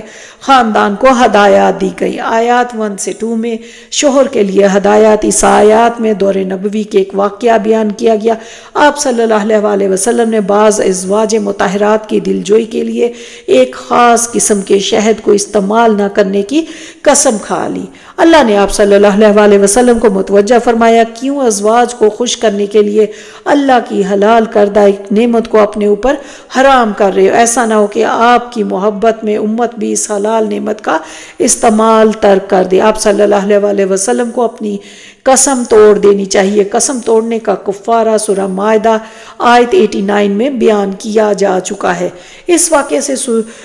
خاندان کو ہدایات دی گئی۔ آیات 1 سے 2 میں شوہر کے لیے ہدایات۔ اس آیات میں دور نبوی کے ایک واقعہ بیان کیا گیا۔ آپ صلی اللہ علیہ وآلہ وسلم نے بعض ازواج مطہرات کی دلجوئی کے لیے ایک خاص قسم کے شہد کو استعمال نہ کرنے کی قسم کھا لی۔ اللہ نے آپ صلی اللہ علیہ وآلہ وسلم کو متوجہ فرمایا کیوں ازواج کو خوش کرنے کے لیے اللہ کی حلال کردہ ایک نعمت کو اپنے اوپر حرام کر رہے ہو؟ ایسا نہ ہو کہ آپ کی محبت میں امت بھی اس حلال نعمت کا استعمال ترک کر دے۔ آپ صلی اللہ علیہ وآلہ وسلم کو اپنی قسم توڑ دینی چاہیے۔ قسم توڑنے کا کفارہ سورہ مائدہ آیت 89 میں بیان کیا جا چکا ہے۔ اس واقعے سے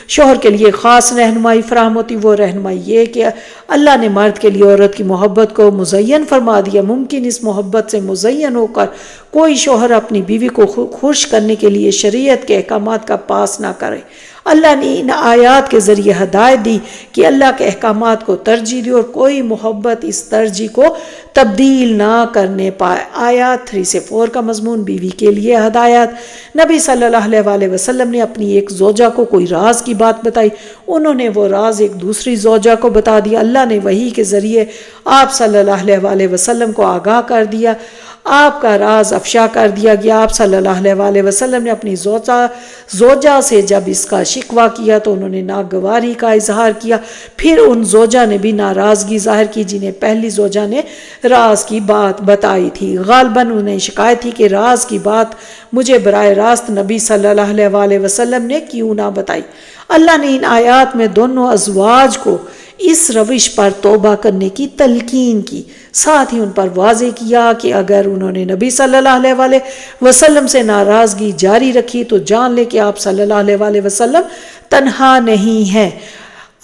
شوہر کے لیے خاص رہنمائی فراہم ہوتی۔ وہ رہنمائی یہ کہ اللہ نے مرد کے لیے عورت کی محبت کو مزین فرما دیا۔ ممکن اس محبت سے مزین ہو کر کوئی شوہر اپنی بیوی کو خوش کرنے کے لیے شریعت کے احکامات کا پاس نہ کرے۔ اللہ نے ان آیات کے ذریعے ہدایت دی کہ اللہ کے احکامات کو ترجیح دی اور کوئی محبت اس ترجیح کو تبدیل نہ کرنے پائے۔ آیات 3 سے 4 کا مضمون بیوی کے لیے ہدایات۔ نبی صلی اللہ علیہ وآلہ وسلم نے اپنی ایک زوجہ کو کوئی راز کی بات بتائی، انہوں نے وہ راز ایک دوسری زوجہ کو بتا دیا۔ اللہ نے وحی کے ذریعے آپ صلی اللہ علیہ وآلہ وسلم کو آگاہ کر دیا، آپ کا راز افشا کر دیا گیا۔ آپ صلی اللہ علیہ وآلہ وسلم نے اپنی زوجہ سے جب اس کا شکوہ کیا تو انہوں نے ناگواری کا اظہار کیا، پھر ان زوجہ نے بھی ناراضگی ظاہر کی جنہیں پہلی زوجہ نے راز کی بات بتائی تھی۔ غالباً انہیں شکایت تھی کہ راز کی بات مجھے براہ راست نبی صلی اللہ علیہ وآلہ وسلم نے کیوں نہ بتائی۔ اللہ نے ان آیات میں دونوں ازواج کو اس روش پر توبہ کرنے کی تلقین کی، ساتھ ہی ان پر واضح کیا کہ اگر انہوں نے نبی صلی اللہ علیہ وآلہ وسلم سے ناراضگی جاری رکھی تو جان لے کہ آپ صلی اللہ علیہ وآلہ وسلم تنہا نہیں ہیں۔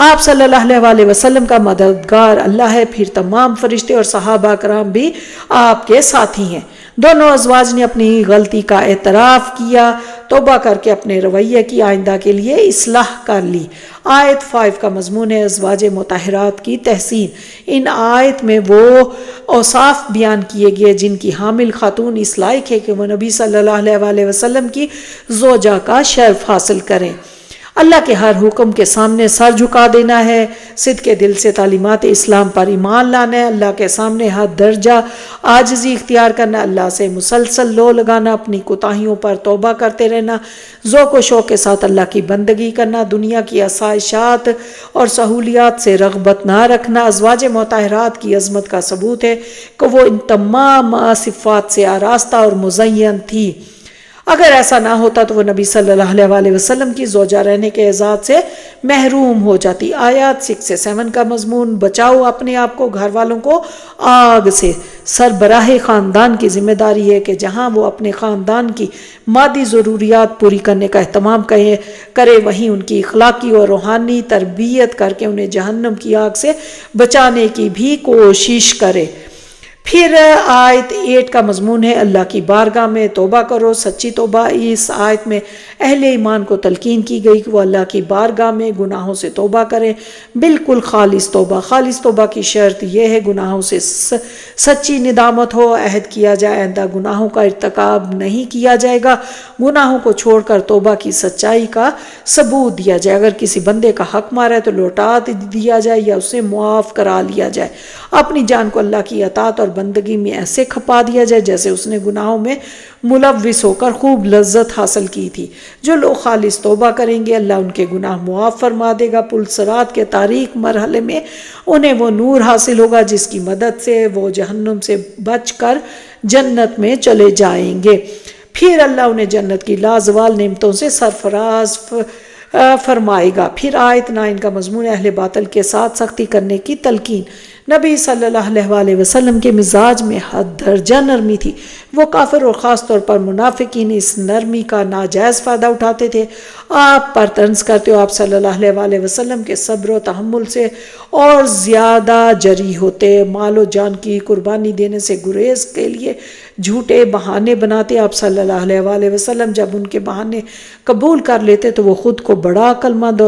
آپ صلی اللہ علیہ وآلہ وسلم کا مددگار اللہ ہے، پھر تمام فرشتے اور صحابہ کرام بھی آپ کے ساتھی ہیں۔ دونوں ازواج نے اپنی غلطی کا اعتراف کیا، توبہ کر کے اپنے رویے کی آئندہ کے لیے اصلاح کر لی۔ آیت 5 کا مضمون ہے ازواج مطہرات کی تحسین۔ ان آیت میں وہ اوصاف بیان کیے گئے جن کی حامل خاتون اس لائق ہے کہ وہ نبی صلی اللہ علیہ وآلہ وسلم کی زوجہ کا شرف حاصل کریں۔ اللہ کے ہر حکم کے سامنے سر جھکا دینا ہے، صدق کے دل سے تعلیمات اسلام پر ایمان لانا ہے، اللہ کے سامنے ہر درجہ عاجزی اختیار کرنا، اللہ سے مسلسل لو لگانا، اپنی کوتاہیوں پر توبہ کرتے رہنا، ذوق و شوق کے ساتھ اللہ کی بندگی کرنا، دنیا کی آسائشات اور سہولیات سے رغبت نہ رکھنا۔ ازواج مطہرات کی عظمت کا ثبوت ہے کہ وہ ان تمام صفات سے آراستہ اور مزین تھی۔ اگر ایسا نہ ہوتا تو وہ نبی صلی اللہ علیہ وسلم کی زوجہ رہنے کے اعزاز سے محروم ہو جاتی۔ آیات 6 سے 7 کا مضمون، بچاؤ اپنے آپ کو، گھر والوں کو آگ سے۔ سربراہ خاندان کی ذمہ داری ہے کہ جہاں وہ اپنے خاندان کی مادی ضروریات پوری کرنے کا اہتمام کرے، وہیں ان کی اخلاقی اور روحانی تربیت کر کے انہیں جہنم کی آگ سے بچانے کی بھی کوشش کرے۔ پھر آیت 8 کا مضمون ہے، اللہ کی بارگاہ میں توبہ کرو، سچی توبہ۔ اس آیت میں اہل ایمان کو تلقین کی گئی کہ وہ اللہ کی بارگاہ میں گناہوں سے توبہ کریں، بالکل خالص توبہ۔ خالص توبہ کی شرط یہ ہے گناہوں سے سچی ندامت ہو، عہد کیا جائے آئندہ گناہوں کا ارتکاب نہیں کیا جائے گا، گناہوں کو چھوڑ کر توبہ کی سچائی کا ثبوت دیا جائے۔ اگر کسی بندے کا حق مارا ہے تو لوٹا دیا جائے یا اسے معاف کرا لیا جائے۔ اپنی جان کو اللہ کی اطاعت اور بندگی میں ایسے کھپا دیا جائے جیسے اس نے گناہوں میں ملوث ہو کر خوب لذت حاصل کی تھی۔ جو لوگ خالص توبہ کریں گے اللہ ان کے گناہ معاف فرما دے گا۔ پل صراط کے تاریک مرحلے میں انہیں وہ نور حاصل ہوگا جس کی مدد سے وہ جہنم سے بچ کر جنت میں چلے جائیں گے۔ پھر اللہ انہیں جنت کی لازوال نعمتوں سے سرفراز فرمائے گا۔ پھر آیت 9 کا مضمون اہل باطل کے ساتھ سختی کرنے کی تلقین۔ نبی صلی اللہ علیہ وسلم کے مزاج میں حد درجہ نرمی تھی۔ وہ کافر اور خاص طور پر منافقین اس نرمی کا ناجائز فائدہ اٹھاتے تھے۔ آپ پر طنز کرتے ہو، آپ صلی اللہ علیہ وسلم کے صبر و تحمل سے اور زیادہ جری ہوتے، مال و جان کی قربانی دینے سے گریز کے لیے جھوٹے بہانے بناتے۔ آپ صلی اللہ علیہ وسلم جب ان کے بہانے قبول کر لیتے تو وہ خود کو بڑا عقل مند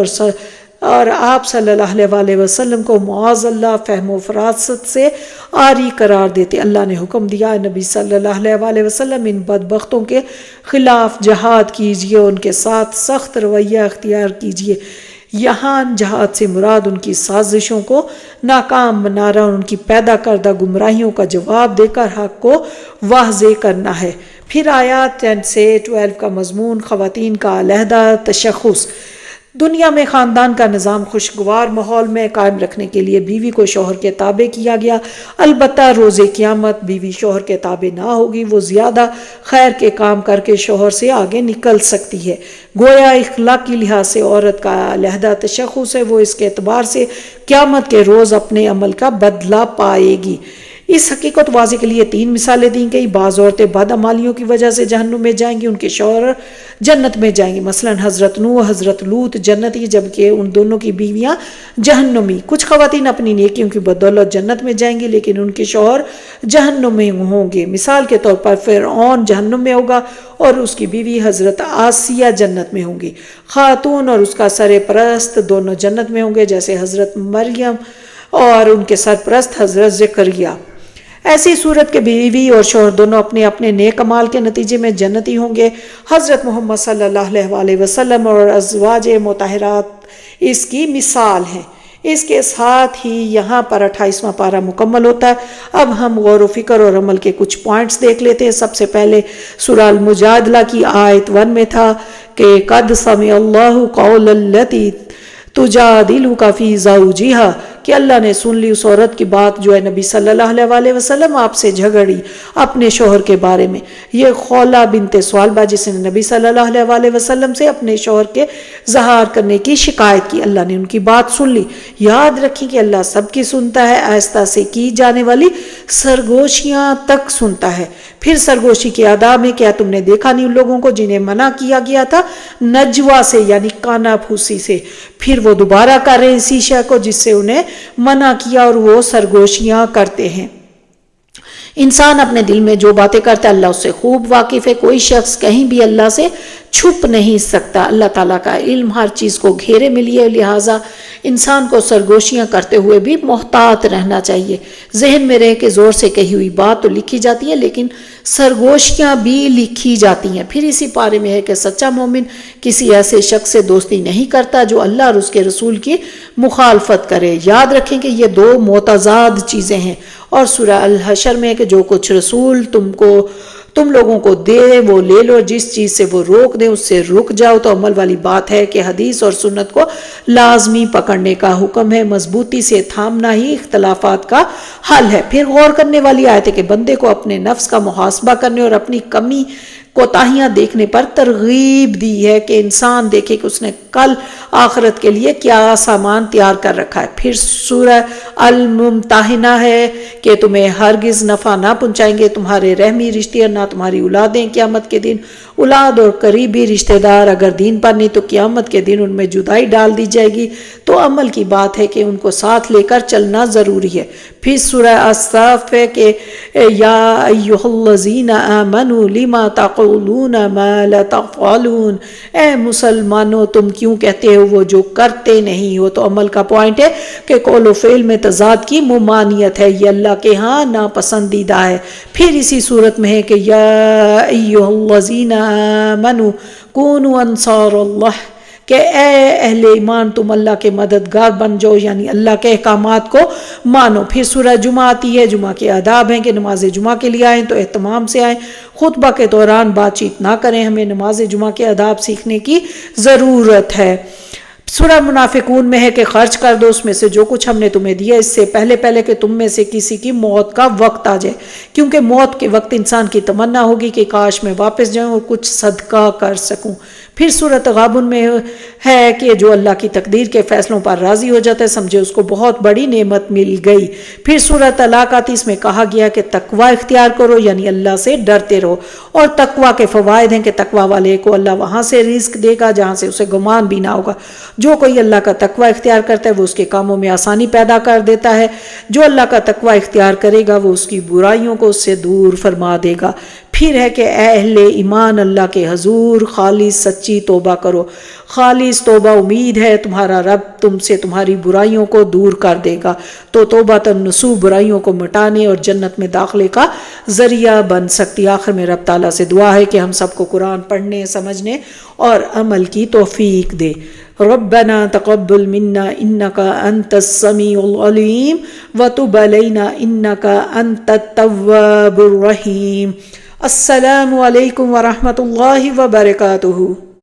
اور آپ صلی اللہ علیہ وسلم کو معاذ اللہ فہم و فراست سے عاری قرار دیتے۔ اللہ نے حکم دیا نبی صلی اللہ علیہ وسلم ان بدبختوں کے خلاف جہاد کیجیے، ان کے ساتھ سخت رویہ اختیار کیجیے۔ یہاں جہاد سے مراد ان کی سازشوں کو ناکام بنانا اور ان کی پیدا کردہ گمراہیوں کا جواب دے کر حق کو واضح کرنا ہے۔ پھر آیات 10 سے 12 کا مضمون خواتین کا علیحدہ تشخص۔ دنیا میں خاندان کا نظام خوشگوار ماحول میں قائم رکھنے کے لیے بیوی کو شوہر کے تابع کیا گیا، البتہ روز قیامت بیوی شوہر کے تابع نہ ہوگی، وہ زیادہ خیر کے کام کر کے شوہر سے آگے نکل سکتی ہے۔ گویا اخلاقی لحاظ سے عورت کا علیحدہ تشخص ہے، وہ اس کے اعتبار سے قیامت کے روز اپنے عمل کا بدلہ پائے گی۔ اس حقیقت واضح کے لیے 3 مثالیں دی گئی۔ بعض عورتیں بدعمالیوں کی وجہ سے جہنم میں جائیں گی، ان کے شوہر جنت میں جائیں گے، مثلا حضرت نوح، حضرت لوط جنتی جبکہ ان دونوں کی بیویاں جہنمی۔ کچھ خواتین اپنی نیکیوں کی بدولت جنت میں جائیں گی لیکن ان کے شوہر جہنم میں ہوں گے۔ مثال کے طور پر فرعون جہنم میں ہوگا اور اس کی بیوی حضرت آسیہ جنت میں ہوں گی۔ خاتون اور اس کا سرپرست دونوں جنت میں ہوں گے جیسے حضرت مریم اور ان کے سرپرست حضرت زکریا۔ ایسی صورت کے بیوی اور شوہر دونوں اپنے اپنے نیک اعمال کے نتیجے میں جنتی ہوں گے۔ حضرت محمد صلی اللہ علیہ وسلم اور ازواج مطہرات اس کی مثال ہیں۔ اس کے ساتھ ہی یہاں پر 28واں پارہ مکمل ہوتا ہے۔ اب ہم غور و فکر اور عمل کے کچھ پوائنٹس دیکھ لیتے ہیں۔ سب سے پہلے سورہ المجادلہ کی آیت 1 میں تھا کہ قد سمع اللہ قول التی تجادلک فی زوجہا، کہ اللہ نے سن لی اس عورت کی بات جو ہے نبی صلی اللہ علیہ وسلم آپ سے جھگڑی اپنے شوہر کے بارے میں۔ یہ خولہ بنت ثعلبہ جس نے نبی صلی اللہ علیہ وسلم سے اپنے شوہر کے ظہار کرنے کی شکایت کی، اللہ نے ان کی بات سن لی۔ یاد رکھیں کہ اللہ سب کی سنتا ہے، آہستہ سے کی جانے والی سرگوشیاں تک سنتا ہے۔ پھر سرگوشی کے آداب میں کیا تم نے دیکھا نہیں ان لوگوں کو جنہیں منع کیا گیا تھا نجوا سے یعنی کانا پھوسی سے، پھر وہ دوبارہ کر رہے ہیں اسی شے کو جس سے انہیں منع کیا اور وہ سرگوشیاں کرتے ہیں۔ انسان اپنے دل میں جو باتیں کرتا ہے اللہ اس سے خوب واقف ہے، کوئی شخص کہیں بھی اللہ سے چھپ نہیں سکتا، اللہ تعالیٰ کا علم ہر چیز کو گھیرے میں لیے، لہٰذا انسان کو سرگوشیاں کرتے ہوئے بھی محتاط رہنا چاہیے۔ ذہن میں رہ کے زور سے کہی ہوئی بات تو لکھی جاتی ہے لیکن سرگوشیاں بھی لکھی جاتی ہیں۔ پھر اسی پارے میں ہے کہ سچا مومن کسی ایسے شخص سے دوستی نہیں کرتا جو اللہ اور اس کے رسول کی مخالفت کرے۔ یاد رکھیں کہ یہ دو متضاد چیزیں ہیں، اور سورہ الحشر میں ہے کہ جو کچھ رسول تم لوگوں کو دے وہ لے لو، جس چیز سے وہ روک دیں اس سے رک جاؤ۔ تو عمل والی بات ہے کہ حدیث اور سنت کو لازمی پکڑنے کا حکم ہے، مضبوطی سے تھامنا ہی اختلافات کا حل ہے۔ پھر غور کرنے والی آیت ہے کہ بندے کو اپنے نفس کا محاسبہ کرنے اور اپنی کمی کوتاہیاں دیکھنے پر ترغیب دی ہے کہ انسان دیکھے کہ اس نے کل آخرت کے لیے کیا سامان تیار کر رکھا ہے۔ پھر سورہ الممتحنہ ہے کہ تمہیں ہرگز نفع نہ پہنچائیں گے تمہارے رحمی رشتے اور نہ تمہاری اولادیں قیامت کے دن۔ اولاد اور قریبی رشتہ دار اگر دین پر نہیں تو قیامت کے دن ان میں جدائی ڈال دی جائے گی، تو عمل کی بات ہے کہ ان کو ساتھ لے کر چلنا ضروری ہے۔ پھر سورہ الصف ہے کہ یا ایھا الذین آمنوا لما تقولون ما لا تفعلون، اے مسلمانوں تم کیوں کہتے ہو وہ جو کرتے نہیں ہو۔ تو عمل کا پوائنٹ ہے کہ قول و فعل میں تضاد کی ممانعت ہے، یہ اللہ کے ہاں ناپسندیدہ ہے۔ پھر اسی صورت میں ہے کہ یا ایھا الذین آمنوا کونوا انصار اللہ، کہ اے اہل ایمان تم اللہ کے مددگار بن جاؤ، یعنی اللہ کے احکامات کو مانو۔ پھر سورہ جمعہ آتی ہے، جمعہ کے آداب ہیں کہ نماز جمعہ کے لیے آئیں تو اہتمام سے آئیں، خطبہ کے دوران بات چیت نہ کریں، ہمیں نماز جمعہ کے آداب سیکھنے کی ضرورت ہے۔ سورہ منافقون میں ہے کہ خرچ کر دو اس میں سے جو کچھ ہم نے تمہیں دیا اس سے پہلے کہ تم میں سے کسی کی موت کا وقت آ جائے، کیونکہ موت کے وقت انسان کی تمنا ہوگی کہ کاش میں واپس جاؤں اور کچھ صدقہ کر سکوں۔ پھر سورہ تغابن میں ہے کہ جو اللہ کی تقدیر کے فیصلوں پر راضی ہو جاتا ہے سمجھے اس کو بہت بڑی نعمت مل گئی۔ پھر سورہ طلاق آتی، اس میں کہا گیا کہ تقوی اختیار کرو، یعنی اللہ سے ڈرتے رہو، اور تقوی کے فوائد ہیں کہ تقوی والے کو اللہ وہاں سے رزق دے گا جہاں سے اسے گمان بھی نہ ہوگا۔ جو کوئی اللہ کا تقوی اختیار کرتا ہے وہ اس کے کاموں میں آسانی پیدا کر دیتا ہے، جو اللہ کا تقوی اختیار کرے گا وہ اس کی برائیوں کو اس سے دور فرما دے گا۔ پھر ہے کہ اے اہل ایمان اللہ کے حضور خالص سچی توبہ کرو، خالص توبہ امید ہے تمہارا رب تم سے تمہاری برائیوں کو دور کر دے گا، تو توبہ النصوح برائیوں کو مٹانے اور جنت میں داخلے کا ذریعہ بن سکتی۔ آخر میں رب تعالیٰ سے دعا ہے کہ ہم سب کو قرآن پڑھنے، سمجھنے اور عمل کی توفیق دے۔ ربنا تقبل منا انك انت السميع العليم وتب علينا انك انت التواب الرحيم۔ السلام علیکم ورحمۃ اللہ وبرکاتہ۔